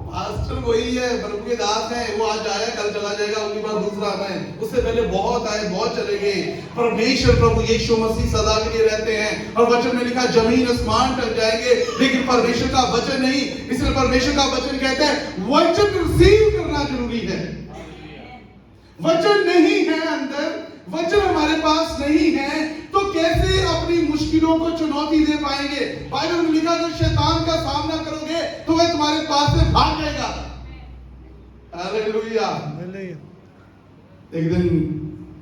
पास्टर वही है, प्रभु के दास है, वो आज आया कल चला जाएगा, उनके बाद दूसरा आना है। उससे पहले बहुत आए बहुत चले गए। परमेश्वर प्रभु यीशु मसीह सदा के लिए रहते हैं और वचन में लिखा जमीन आसमान टल जाएंगे लेकिन परमेश्वर का वचन नहीं। इसलिए परमेश्वर का वचन कहता है वचन रिसीव करना जरूरी है। वचन नहीं है अंदर, वचन हमारे पास नहीं है तो कैसे अपनी मुश्किलों को चुनौती दे पाएंगे? बाइबल में लिखा अगर शैतान का सामना करोगे तो वह तुम्हारे पास से भाग जाएगा। हालेलुया। एक दिन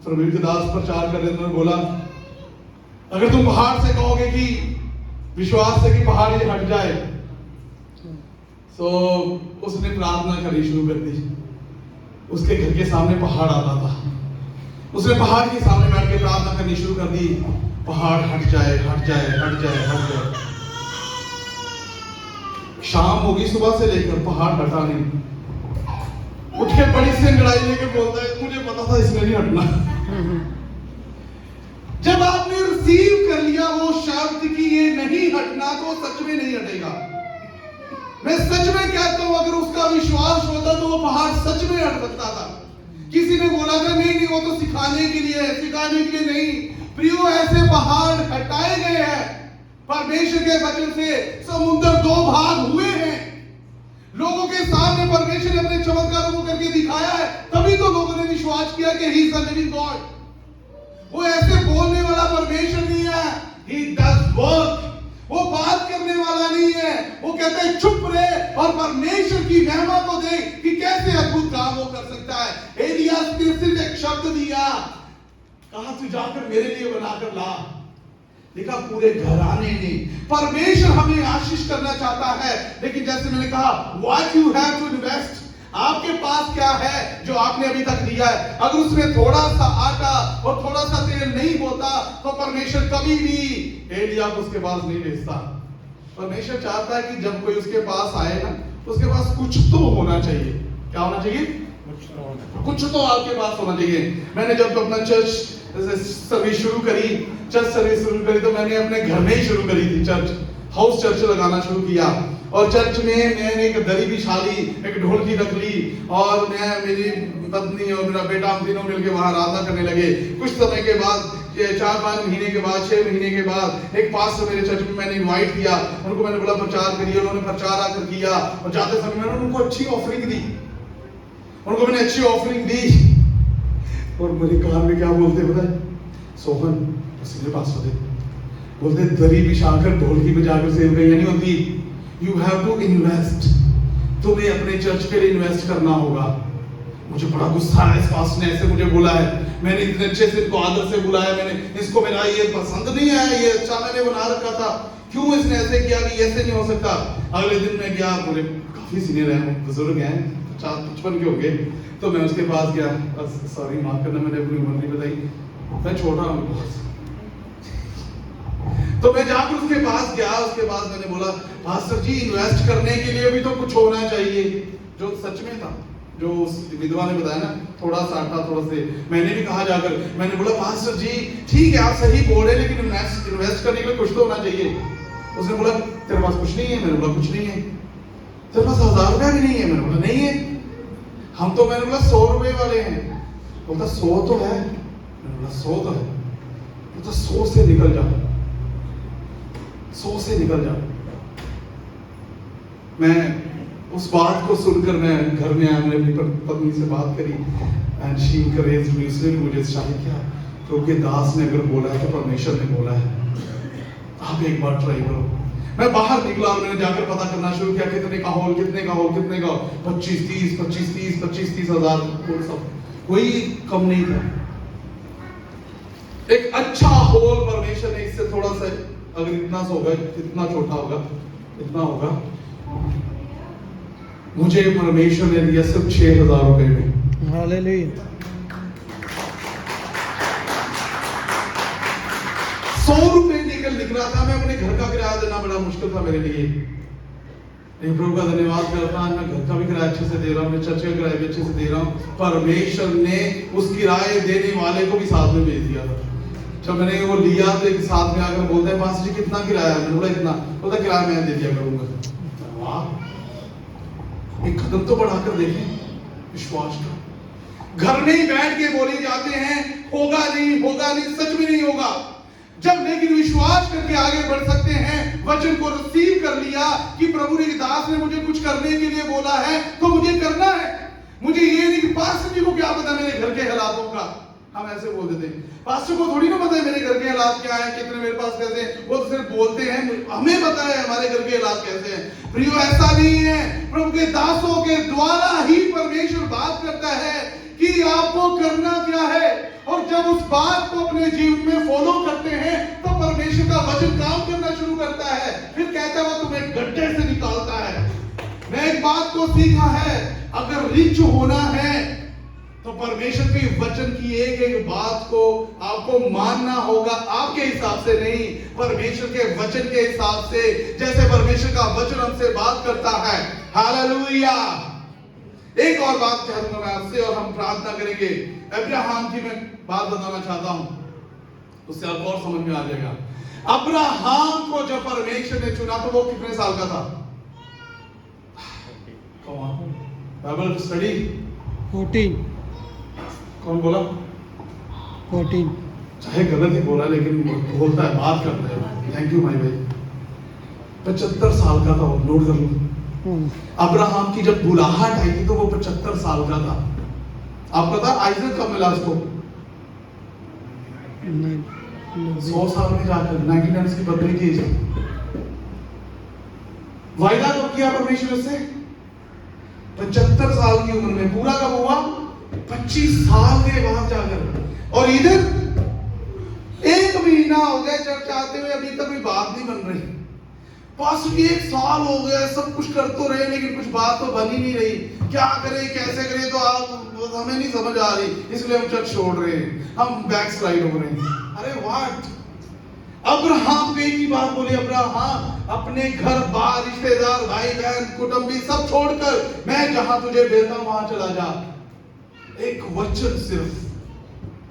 प्रभु के दास प्रचार कर रहे थे, बोला अगर तुम पहाड़ से कहोगे कि विश्वास से कि पहाड़ ये हट जाए, तो उसने प्रार्थना करनी शुरू कर दी। उसके घर के सामने पहाड़ आता था, उसने पहाड़ के सामने बैठ के प्रार्थना करनी शुरू कर दी, पहाड़ हट जाए हट जाए हट जाए हट जाए। शाम होगी सुबह से लेकर पहाड़ हटा नहीं। उठ के बड़ी सी लड़ाई लेके बोलता है मुझे पता था इसमें नहीं हटना। जब आपने रिसीव कर लिया वो शब्द कि ये नहीं हटना तो सच में नहीं हटेगा। मैं सच में कहता हूं अगर उसका विश्वास होता तो वो पहाड़ सच में हट सकता था। किसी ने बोला था नहीं वो तो सिखाने के लिए है, सिखाने के लिए नहीं। प्रियो ऐसे पहाड़ हटाए गए हैं परमेश्वर के वचन से। समुद्र दो भाग हुए हैं। लोगों के सामने परमेश्वर ने अपने चमत्कारों को करके दिखाया है, तभी तो लोगों ने विश्वास किया कि he is the living God. वो ऐसे बोलने वाला परमेश्वर नहीं है, ही डज वर्क। वो बात करने वाला नहीं है, वो कहता है चुप रहे और परमेश्वर की महिमा को देख कि कैसे अद्भुत काम वो कर सकता है। एलियास ने सिर्फ एक शब्द दिया, कहा तू जाकर मेरे लिए बनाकर ला। देखा पूरे घराने ने। परमेश्वर हमें आशीष करना चाहता है, लेकिन जैसे मैंने कहा what you have to invest, आपके पास क्या है जो आपने अभी तक दिया है। अगर उसमें थोड़ा सा आटा और थोड़ा सा तेल नहीं होता तो परमेश्वर कभी भी एलिया को उसके पास नहीं भेजता। परमेश्वर चाहता है कि जब कोई उसके पास आए ना तो उसके पास कुछ तो होना चाहिए। क्या होना चाहिए? कुछ तो आपके पास होना चाहिए। मैंने जब अपना चर्च सर्विस शुरू करी, चर्च सर्विस शुरू करी तो मैंने अपने घर में ही शुरू करी थी। चर्च हाउस चर्च लगाना शुरू किया और चर्च में मैंने एक दरी बिछा ली, एक ढोलकी रख ली और मैं, मेरी पत्नी और मेरा बेटा हम तीनों मिलकर वहां आराधना करने लगे। कुछ समय के बाद 4-5 महीने के बाद 6 महीने के बाद एक पास्टर मेरे चर्च में मैंने इनवाइट किया। उनको मैंने बोला प्रचार करिए, उन्होंने प्रचार आकर किया और जाते समय मैंने उनको अच्छी ऑफरिंग दी। उनको मैंने अच्छी ऑफरिंग दी और मेरे कान में क्या बोलते पता है? सोहन सीधे पास होते बोलते दरी बिछाकर ढोलकी बजाकर सेवकाइयां नहीं होती। You have to invest. तुम्हें अपने चर्च के लिए इन्वेस्ट करना होगा। मुझे बड़ा गुस्सा है, इस पास ने ऐसे मुझे बोला है, मैंने इतने अच्छे से इनको आदर से बुलाया, मैंने इसको मेरा ये पसंद नहीं आया, ये अच्छा मैंने बना रखा था, क्यों इसने ऐसे किया कि ऐसे नहीं हो सकता। अगले दिन मैं गया, बोले काफी सीनियर है, बुजुर्ग हैं, 50-55 के हो गए। तो मैं उसके पास गया, सॉरी माफ करना मैंने अपनी उम्र नहीं बताई, मैं छोटा हूँ बहुत। तो मैं जाकर उसके पास गया, उसके बाद मैंने बोला पास्टर जी इन्वेस्ट करने के लिए भी तो कुछ होना चाहिए, जो सच में था, जो उस विधवा ने बताया ना, थोड़ा सा आटा थोड़ा से। मैंने भी कहा जाकर, मैंने बोला पास्टर जी ठीक है आप सही बोल रहे हैं, लेकिन इन्वेस्ट करने के लिए कुछ तो होना चाहिए। उसने बोला तेरे पास कुछ नहीं है? मैंने बोला कुछ नहीं है। तेरे पास 1000 रुपया भी नहीं है? मैंने बोला नहीं है। हम तो, मैंने बोला 100 रुपए वाले हैं। बोलता 100 तो है। मैंने बोला 100 तो है। बोलता 100 से निकल जा, 100 से निकल जा। मैं उस बात को सुनकर मैं घर में आया, मैंने अपनी पत्नी से बात करी एंड शी एनकरेज्ड मी। उसने मुझे उत्साहित किया क्योंकि दास ने अगर बोला है तो परमेश्वर ने बोला है, आप एक बार ट्राई करो। मैं बाहर निकला और मैंने जाकर पता करना शुरू किया कितने का हॉल, कितने का हॉल, कितने का 25-30, 25-30, 25-30 हजार, सब कोई कम नहीं था। एक अच्छा हॉल परमेश्वर ने इससे थोड़ा सा, अगर इतना सा होगा, इतना छोटा होगा, इतना होगा, मुझे परमेश्वर ने दिया सिर्फ 6000 रुपए में। हालेलुया। 100 रुपए निकल रहा था। मैं अपने घर का किराया देना बड़ा मुश्किल था मेरे लिए, लेकिन प्रभु का धन्यवाद करता हूं, मैं घर का भी किराया अच्छे से दे रहा हूं, मैं चर्च का किराया भी अच्छे से दे रहा हूं। परमेश्वर ने उस किराए देने वाले को भी साथ में भेज दिया था। जब मैंने वो लिया तो एक साथ में आकर बोलते हैं पास्टर जी कितना किराया है? मैंने बोला इतना। बोलता किराया मैं दे दिया करूंगा। वाह, एक कदम तो बढ़ाकर देखें विश्वास का। घर में ही बैठ के बोले जाते हैं होगा नहीं, होगा नहीं, सच में नहीं होगा। जब लेकिन विश्वास करके आगे बढ़ सकते हैं, वचन को रिसीव कर लिया कि प्रभु ने, दास ने मुझे कुछ करने के लिए बोला है तो मुझे करना है। मुझे ये नहीं कि पास्टर जी को क्या पता मेरे घर के हालातों का। हम ऐसे बोल देते हैं पास्टर को थोड़ी ना पता है मेरे घर के हालात क्या है, कितने मेरे पास पैसे हैं, वो तो सिर्फ बोलते हैं, हमें पता है हमारे घर के हालात कैसे हैं। प्रियो ऐसा नहीं है, प्रभु के दासों के द्वारा ही परमेश्वर बात करता है कि आपको करना क्या है। और जब उस बात को अपने जीवन में फॉलो करते हैं तो परमेश्वर का वचन काम करना शुरू करता है। फिर कहता है वो तुम्हें गड्ढे से निकालता है। मैं एक बात को सीखा है, अगर रिच होना है तो परमेश्वर के वचन की एक एक बात को आपको मानना होगा, आपके हिसाब से नहीं, परमेश्वर के वचन के हिसाब से, जैसे परमेश्वर का वचन हमसे बात करता है। हालेलुया। एक और बात चाहूंगा मैं आपसे और हम प्रार्थना करेंगे। अब्राहम की मैं बात बताना चाहता हूं, उससे आपको और समझ में आ जाएगा। अब्राहम को जब परमेश्वर ने चुना तो वो कितने साल का था? Bible study 14। कौन बोला? 14। चाहे गलत ही बोला लेकिन बोलता है, बात करता है। थैंक यू माई भाई। 75 साल का था वो, नोट कर लो। अब्राहम की जब बुलाहट आई थी तो वो 75 साल का था। आप पता आइजक कब मिला उसको? 100 साल में जाकर 99 की बदली की। वायदा तो किया परमेश्वर से 75 साल की उम्र में, पूरा कब हुआ? 25 साल के बाद जाकर। और इधर 1 महीना हो गया चर्च आते हुए, अभी तक कोई बात नहीं बन रही। पास्टर जी 1 साल हो गया, सब कुछ कर तो रहे लेकिन कुछ बात तो बन ही नहीं रही, क्या करें कैसे करें तो आप हमें नहीं समझ आ रही, इसलिए हम चर्च छोड़ रहे हैं, हम बैक स्लाइड हो रहे हैं। अरे व्हाट? अब्राहम को एक ही बात बोली, अब्राहम अपने घर बार, रिश्तेदार, भाई बहन, कुटुंबी सब छोड़कर मैं जहां तुझे भेजता हूं वहां चला जा। एक वचन सिर्फ,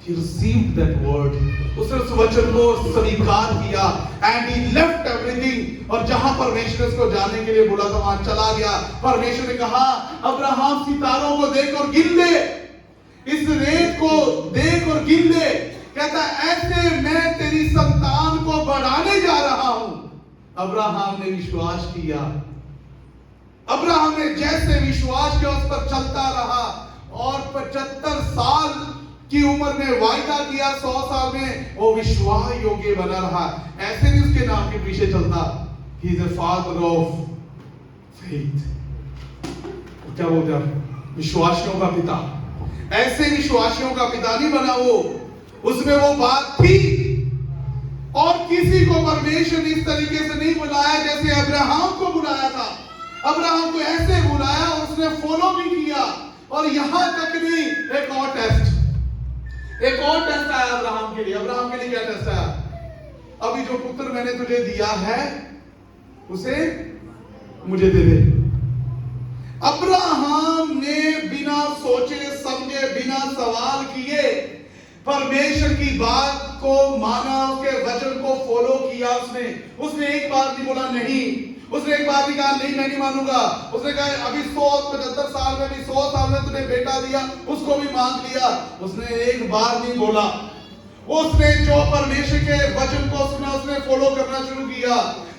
he received that word, उसने उस वचन को स्वीकार किया and he left everything, और जहां परमेश्वर उसको जाने के लिए बोला था वहां चला गया। परमेश्वर ने कहा अब्राहम सितारों को देख और गिन ले, इस रेत को देख और गिन ले। कहता ऐसे मैं तेरी संतान को बढ़ाने जा रहा हूं। अब्राहम ने विश्वास किया, अब्राहम ने जैसे विश्वास किया उस पर चलता रहा और 75 साल की उम्र में वायदा किया, 100 साल में वो विश्वास योग्य बना रहा। ऐसे नहीं उसके नाम के पीछे चलता, he is a father of faith, क्या बोलते हैं, विश्वासियों का पिता। ऐसे विश्वासियों का पिता नहीं बना वो, उसमें वो बात थी। और किसी को परमेश्वर ने इस तरीके से नहीं बुलाया जैसे अब्राहम को बुलाया था। अब्राहम को ऐसे बुलाया, उसने फॉलो भी किया। और यहां तक नहीं, एक और टेस्ट आया अब्राहम के लिए। अब्राहम के लिए क्या टेस्ट आया? अभी जो पुत्र मैंने तुझे दिया है उसे मुझे दे दे। अब्राहम ने बिना सोचे समझे, बिना सवाल किए परमेश्वर की बात को माना, उसके वचन को फॉलो किया। उसने एक बार नहीं बोला नहीं, उसने एक बार भी कहा नहीं मैं नहीं मानूंगा। उसने कहा अभी 175 साल में भी 100 साल में तूने बेटा दिया, उसको भी मांग लिया। उसने एक बार नहीं बोला। उसने जो परमेश्वर के वचन को सुना, उसने फॉलो करना शुरू किया।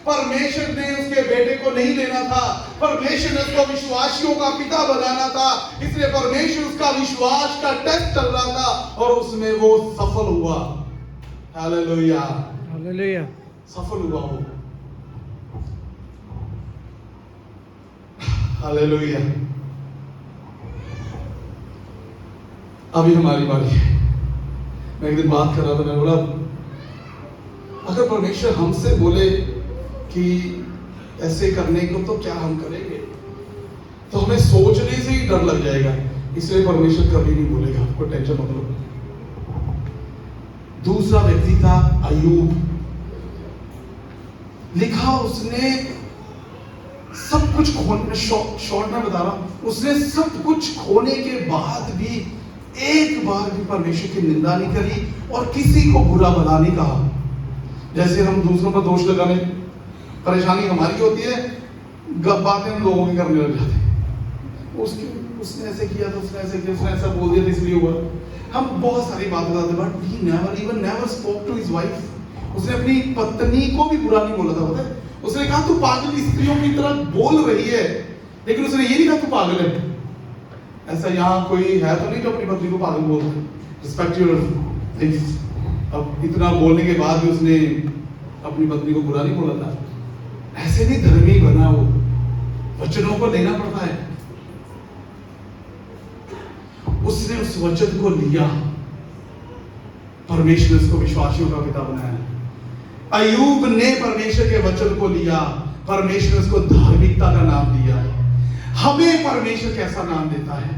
परमेश्वर ने उसके बेटे को नहीं देना था, परमेश्वर ने उसको विश्वासियों का पिता बनाना था। इसलिए परमेश्वर उसका विश्वास का टेस्ट चल रहा था और उसमें वो सफल हुआ। Hallelujah, hallelujah. सफल हुआ वो। हालेलुया। अभी हमारी बारी है। मैं एक दिन बात कर रहा था, मैंने बोला अगर परमेश्वर हमसे बोले कि ऐसे करने को तो क्या हम करेंगे, तो हमें सोचने से ही डर लग जाएगा। इसलिए परमेश्वर कभी नहीं बोलेगा, आपको टेंशन मत लो। दूसरा व्यक्ति था अय्यूब। लिखा उसने सब कुछ खोने, शॉर्ट में बता रहा हूं, उसने सब कुछ खोने के बाद भी एक बार भी परमेश्वर की निंदा नहीं करी और किसी को बुरा भला नहीं कहा। जैसे हम दूसरों पर दोष लगाने, परेशानी हमारी होती है, बातें हम लोगों की करने लग जाते हैं। उसने ऐसे किया तो उसने ऐसे किया, उसने ऐसा बोल दिया तो इसलिए हुआ। हम बहुत सारी बातें करते, but he never spoke to his wife. उसने अपनी पत्नी को भी बुरा नहीं बोला था, पता है? उसने कहा तू पागल स्त्रियों की तरह बोल रही है, लेकिन उसने ये नहीं कहा तू पागल है। ऐसा यहाँ कोई है तो नहीं जो अपनी पत्नी को पागल बोल रहा है? Respect your things. अब इतना बोलने के बाद भी उसने अपनी पत्नी को बुरा नहीं बोला था। ऐसे नहीं धर्मी बना वो, वचनों को लेना पड़ता है। उसने उस वचन को लिया, परमेश्वर उसको विश्वासियों का पिता बनाया। अय्यूब ने परमेश्वर के वचन को लिया, परमेश्वर उसको धार्मिकता का नाम दिया। हमें परमेश्वर कैसा नाम देता है?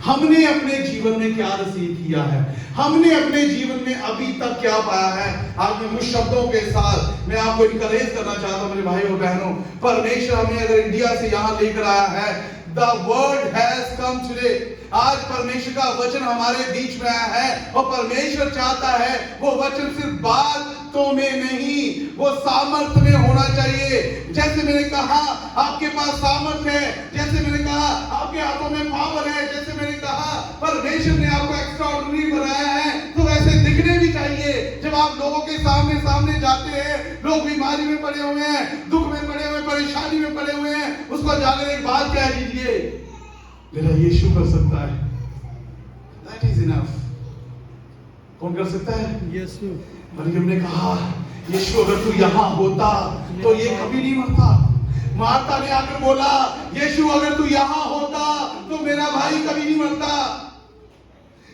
हमने अपने जीवन में क्या रिसीव किया है? हमने अपने जीवन में अभी तक क्या पाया है? आज मैं कुछ शब्दों के साथ मैं आपको इनकरेज करना चाहता हूं मेरे भाई और बहनों। परमेश्वर हमें अगर इंडिया से यहां लेकर आया है, the word has come today. आज परमेश्वर का वचन हमारे बीच में आया है और परमेश्वर चाहता है वो वचन सिर्फ बातों में नहीं, वो सामर्थ्य में होना चाहिए। जैसे मैंने कहा आपके पास सामर्थ्य है, जैसे मैंने कहा आपके हाथों में पावर है, जैसे मैंने कहा परमेश्वर ने आपको एक्स्ट्राऑर्डिनरी बनाया है, तो वैसे दिखने भी चाहिए। जब आप लोगों के सामने जाते हैं, लोग बीमारी में पड़े हुए हैं, दुख में पड़े हुए, परेशानी में पड़े हुए हैं, उसको जाकर एक बात कह दीजिए, मेरा यीशु कर सकता है। That is enough। कौन कर सकता है? यीशु। मरियम ने कहा यीशु अगर तू यहाँ होता तो ये कभी नहीं मरता। मार्ता ने आकर बोला यीशु अगर तू यहाँ होता तो मेरा भाई कभी नहीं मरता।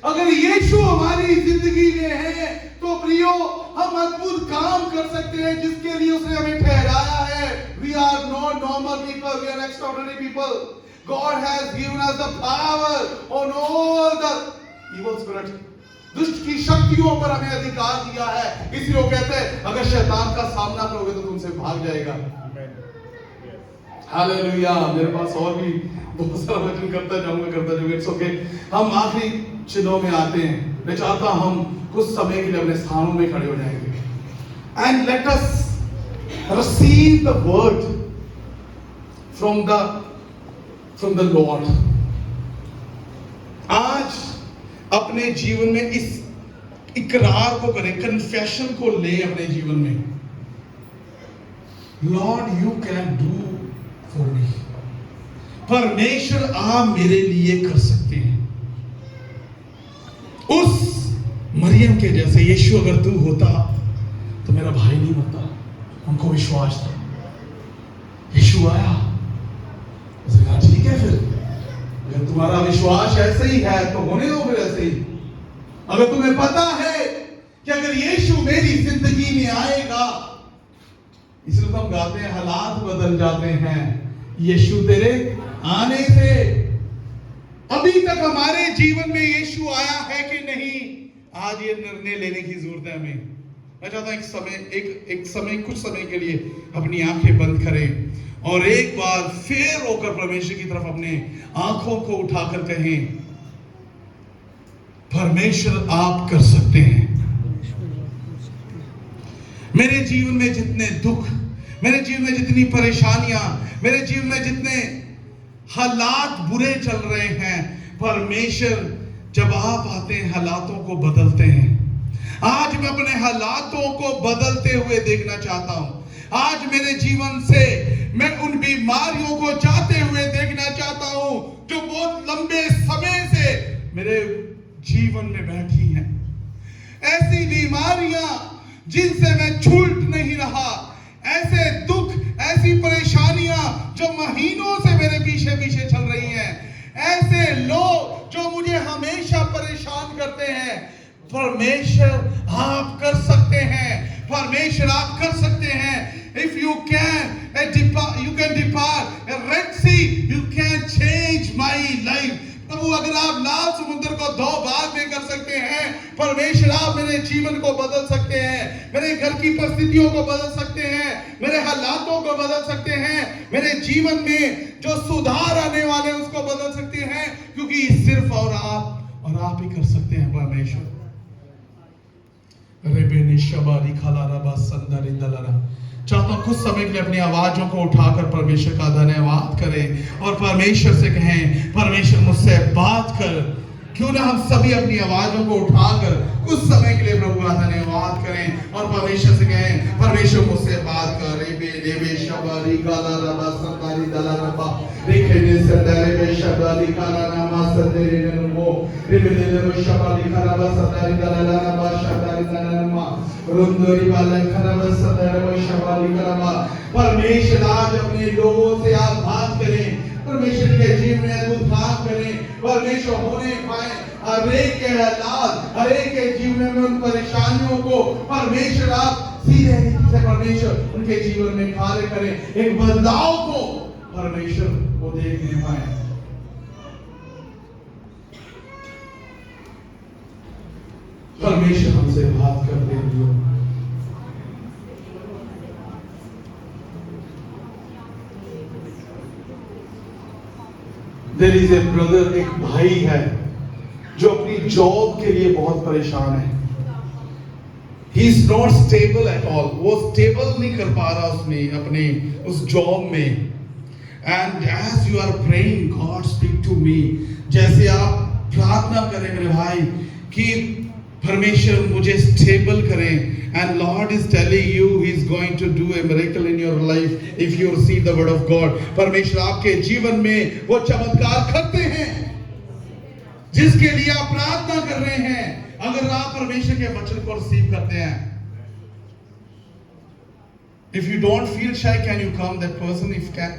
अगर यीशु हमारी जिंदगी में है तो प्रियो हम अद्भुत काम कर सकते हैं जिसके लिए उसने हमें ठहराया है। We are not normal people, we are extraordinary people। God has given us the power on all the evil spirits। दुष्ट की शक्तियों पर हमें अधिकार दिया है। इसलिए वो कहते हैं अगर शैतान का सामना करोगे तो तुमसे भाग जाएगा। हालेलुया। मेरे पास और भी बहुत सारा वचन करता जाऊंगा। It's okay. हम आखिरी चिन्हों में आते हैं। मैं चाहता हूं हम कुछ समय के लिए अपने स्थानों में खड़े हो जाएंगे। And let us receive the word from the Lord. आज अपने जीवन में इस इकरार को करें, कन्फेशन को ले अपने जीवन में। Lord you can do for me. परमेश्वर आप मेरे लिए कर सकते हैं। उस मरियम के जैसे यीशु अगर तू होता तो मेरा भाई नहीं मरता। उनको विश्वास था। यीशु आया, उसने कहा ठीक है फिर अगर तुम्हारा विश्वास ऐसे ही है तो होने दो फिर ऐसे ही। अगर तुम्हें पता है कि अगर यीशु मेरी जिंदगी में आएगा, इसलिए हम गाते हैं हालात बदल जाते हैं यीशु तेरे आने से। अभी तक हमारे जीवन में यीशु आया है कि नहीं, आज ये निर्णय लेने की जरूरत है हमें। मैं चाहता हूं कुछ समय के लिए अपनी आंखें बंद करें और एक बार फिर होकर परमेश्वर की तरफ अपने आंखों को उठाकर कहें, परमेश्वर आप कर सकते हैं। मेरे जीवन में जितने दुख, मेरे जीवन में जितनी परेशानियां, मेरे जीवन में जितने हालात बुरे चल रहे हैं, परमेश्वर जब आप आते हैं हालातों को बदलते हैं। आज मैं अपने हालातों को बदलते हुए देखना चाहता हूं। आज मेरे जीवन से मैं उन बीमारियों को जाते हुए देखना चाहता हूं जो बहुत लंबे समय से मेरे जीवन में बैठी हैं। ऐसी बीमारियां जिनसे मैं छूट नहीं रहा, ऐसे दुख, ऐसी परेशानियां जो महीनों से मेरे पीछे पीछे चल रही हैं, ऐसे लोग जो मुझे हमेशा परेशान करते हैं, परमेश्वर आप कर सकते हैं। परमेश्वर आप कर सकते हैं। If you can depart a Red Sea, you can change my life. प्रभु अगर आप लाल समुद्र को 2 भाग में कर सकते हैं, परमेश्वर आप मेरे जीवन को बदल सकते हैं, मेरे घर की परिस्थितियों को बदल सकते हैं, मेरे हालातों को बदल सकते हैं, मेरे जीवन में जो सुधार आने वाले हैं उसको बदल सकते हैं, क्योंकि सिर्फ और आप ही कर सकते हैं परमेश्वर। चाहता हूं कुछ समय के लिए अपनी आवाजों को उठाकर परमेश्वर का धन्यवाद करें और परमेश्वर से कहें, परमेश्वर मुझसे बात कर। क्यों ना हम सभी अपनी आवाजों को उठाकर कुछ समय के लिए प्रभु का धन्यवाद करें और परमेश्वर से कहें, परमेश्वर मुझसे बात कर। रेबे शबारी काला रबा संतारी दला रबा रेखे ने संतारे बे शबारी काला नामा संतेरे नमो रेबे ने शबारी काला रबा संतारी दला रबा शबारी दला नामा रुंदोरी वाले खरबा संतारे बे शबारी काला। परमेश्वर आज अपने लोगों से आप बात करें, परमेश्वर के जीवन में अद्भुत काम करें, परमेश्वर होने पाए हर एक के हालात, हर एक के जीवन में उन परेशानियों को परमेश्वर आप सीधे से परमेश्वर उनके जीवन में कार्य करें, एक बदलाव को परमेश्वर को देखने पाए। परमेश्वर हमसे बात करते हैं। There is a brother, एक भाई है जो अपनी जॉब के लिए बहुत परेशान है। He is not stable at all. वो स्टेबल नहीं कर पा रहा उसमें अपने उस जॉब में। And as you are praying, God speak to me. जैसे आप प्रार्थना करें मेरे भाई कि परमेश्वर मुझे स्टेबल करें, and Lord is telling you He is going to do a miracle in your life if you receive the word of God. परमेश्वर आपके जीवन में वो चमत्कार करते हैं जिसके लिए आप प्रार्थना कर रहे हैं। अगर आप परमेश्वर के वचन को रिसीव करते हैं, if you don't feel shy, can you come? That person, if can,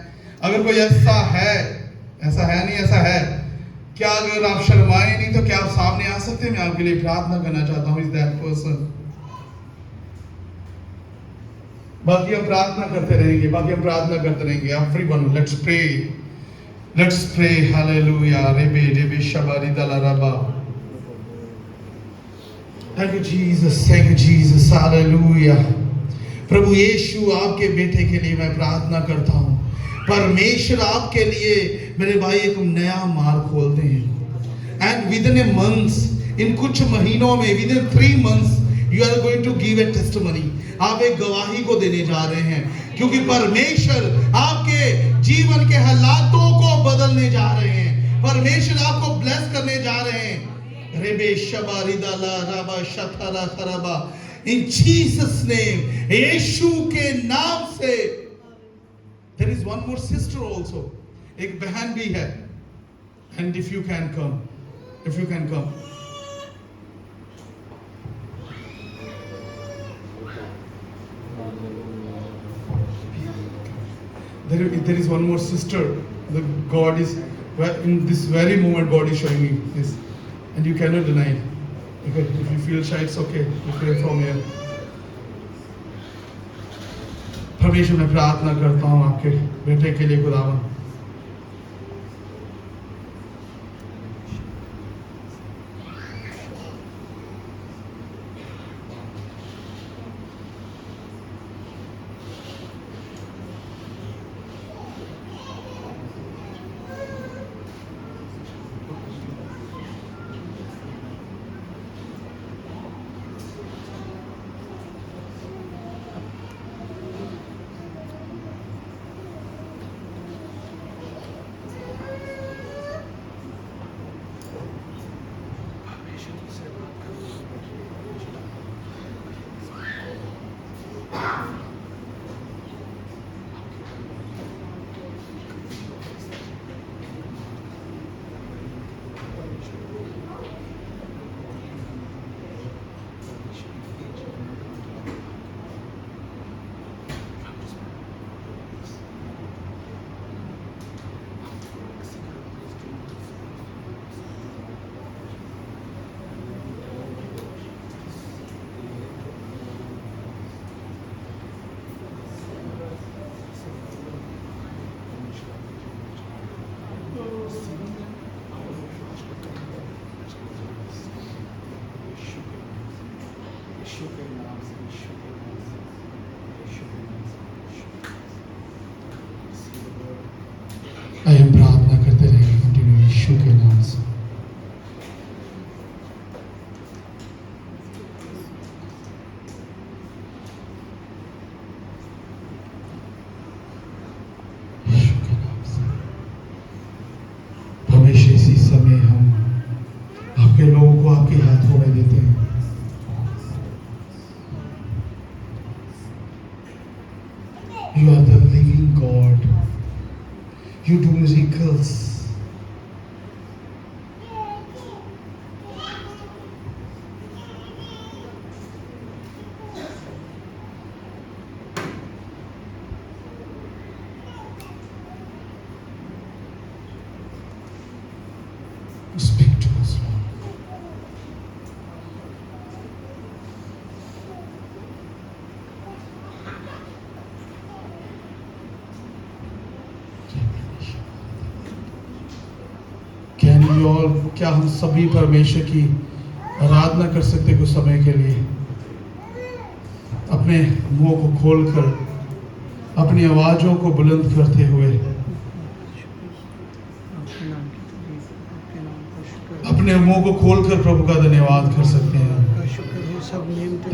अगर कोई ऐसा है, क्या अगर आप शर्माए नहीं तो क्या आप सामने आ सकते हैं? मैं आपके लिए प्रार्थना करना चाहता हूं। Is that person? बाकी हम प्रार्थना करते रहेंगे। Everyone, let's pray. Hallelujah. Rebe shabari dala raba. Thank you Jesus. Hallelujah. प्रभु यीशु आपके बेटे के लिए मैं प्रार्थना करता हूं। परमेश्वर आपके लिए मेरे भाई एक नया मार्ग खोलते हैं। And within a month, इन कुछ महीनों में, within 3 months, you are going to give a testimony. आप एक गवाही को देने जा रहे हैं, क्योंकि परमेश्वर आपके जीवन के हालातों को बदलने जा रहे हैं। परमेश्वर आपको ब्लेस करने जा रहे हैं। रेबे शबारी दाला राबा शथारा खराबा। In Jesus name, यीशु के नाम से। There is one more sister also. एक बहन भी है। And if you can come. There is one more sister. The God is, in this very moment, God is showing me this, and you cannot deny it. Okay, if you feel shy, it's okay. You pray from here. परमेश्वर मैं प्रार्थना करता हूँ आपके बेटे के लिए खुदावन, आइए हम प्रार्थना करते रहेंगे कंटिन्यू यीशु के नाम से। यीशु के नाम से परमेश्वर इसी समय हम आपके लोगों को आपके हाथों में देते हैं। You are the living God. You do miracles. Speak to us, Lord. Can we all, क्या हम सभी परमेश्वर की आराधना कर सकते कुछ समय के लिए, अपने मुंह को खोलकर अपनी आवाजों को बुलंद करते हुए अपने मुंह को खोलकर प्रभु का धन्यवाद कर सकते हैं।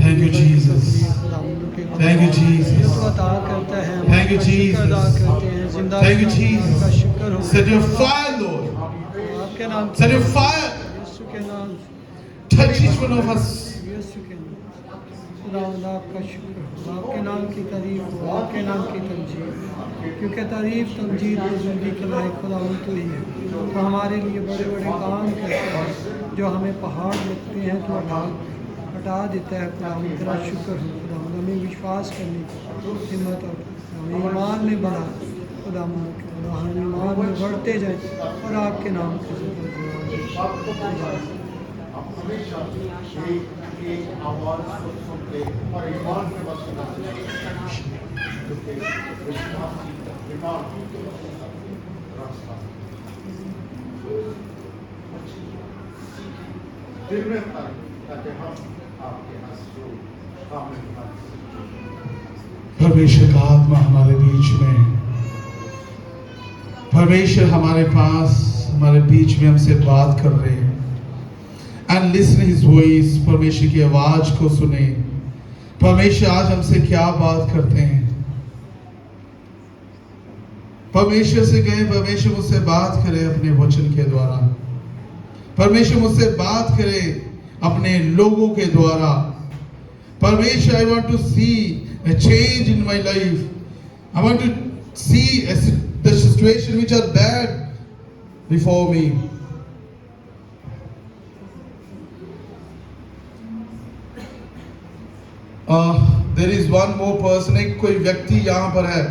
Thank you Jesus. Thank you Jesus. Thank you Jesus. Thank you Jesus. Set your fire, Lord. Set your fire. Touch each one of us. खुदावंद आपका शुक्र हो, आपके नाम की तारीफ हो, आपके नाम की तमजीद, क्योंकि तारीफ तमजीद बुजुर्गी के लायक खुदावंद तू ही है। तो हमारे लिए बड़े बड़े काम करते हैं, जो हमें पहाड़ लगते हैं तो हटा देता है। खुदावंद तेरा शुक्र हो खुदावंद, हमें विश्वास करने की हिम्मत और हमें ईमान में बढ़ा खुदावंद, हम ईमान में बढ़ते जाए और आपके नाम की हमेशा एक आवाज को सुनते और ईमान में बसना रास्ता दिल में ताकि हम आपके हंसू परमेश्वर का आत्मा हमारे बीच में, परमेश्वर हमारे पास हमारे बीच में हमसे बात कर रहे हैं। And listen his voice, परमेश्वर की आवाज को सुने। परमेश्वर आज हमसे क्या बात करते हैं? परमेश्वर से कहें, परमेश्वर मुझसे बात करे अपने वचन के द्वारा, परमेश्वर मुझसे बात करे अपने लोगों के द्वारा। परमेश्वर, I want to see a change in my life. I want to see the situation which are bad before me. There is one more person, एक कोई व्यक्ति यहाँ पर है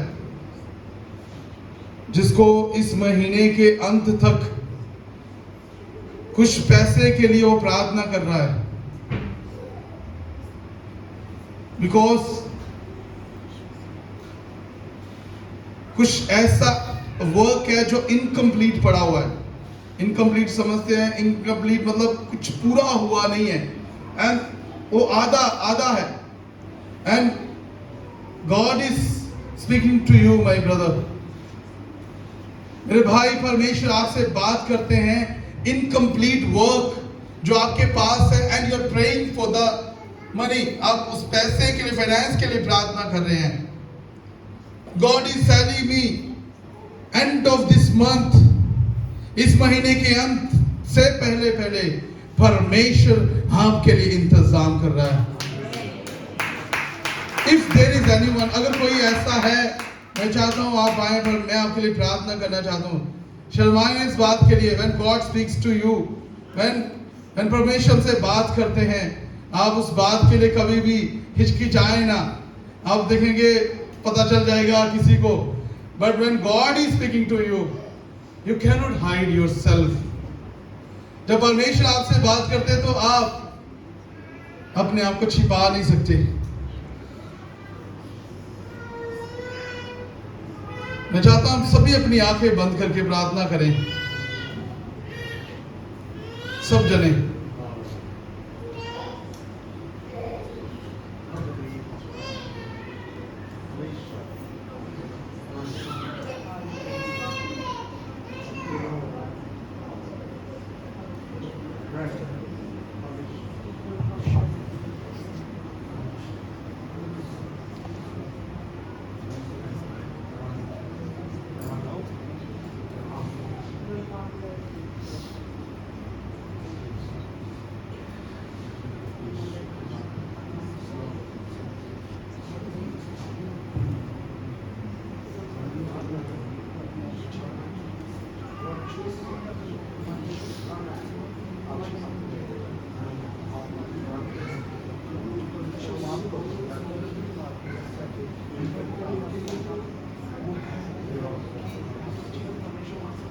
जिसको इस महीने के अंत तक कुछ पैसे के लिए वो प्रार्थना कर रहा है, बिकॉज कुछ ऐसा वर्क है जो इनकम्प्लीट पड़ा हुआ है। इनकम्प्लीट समझते हैं, इनकम्प्लीट मतलब कुछ पूरा हुआ नहीं है, एंड वो आधा है। And God is speaking to you my brother, मेरे भाई, परमेश्वर आपसे बात करते हैं। इनकम्प्लीट वर्क जो आपके पास है, and you are praying for the money, आप उस पैसे के लिए, फाइनेंस के लिए प्रार्थना कर रहे हैं। God is telling me end of this month, इस महीने के अंत से पहले परमेश्वर आपके लिए इंतजाम कर रहा है। इफ देयर इज एनीवन, अगर कोई ऐसा है, मैं चाहता हूं आप आए, पर मैं आपके लिए प्रार्थना करना चाहता हूं। शर्माएं इस बात के लिए। When God speaks to you, when परमेश्वर से बात करते हैं, आप उस बात के लिए कभी भी हिचकिचाएं ना। आप देखेंगे पता चल जाएगा किसी को। But when God is speaking to you, you can not hide yourself. जब परमेश्वर आपसे बात करते हैं तो आप अपने आप को छिपा नहीं सकते। मैं चाहता हूं हम सभी अपनी आंखें बंद करके प्रार्थना करें, सब जने।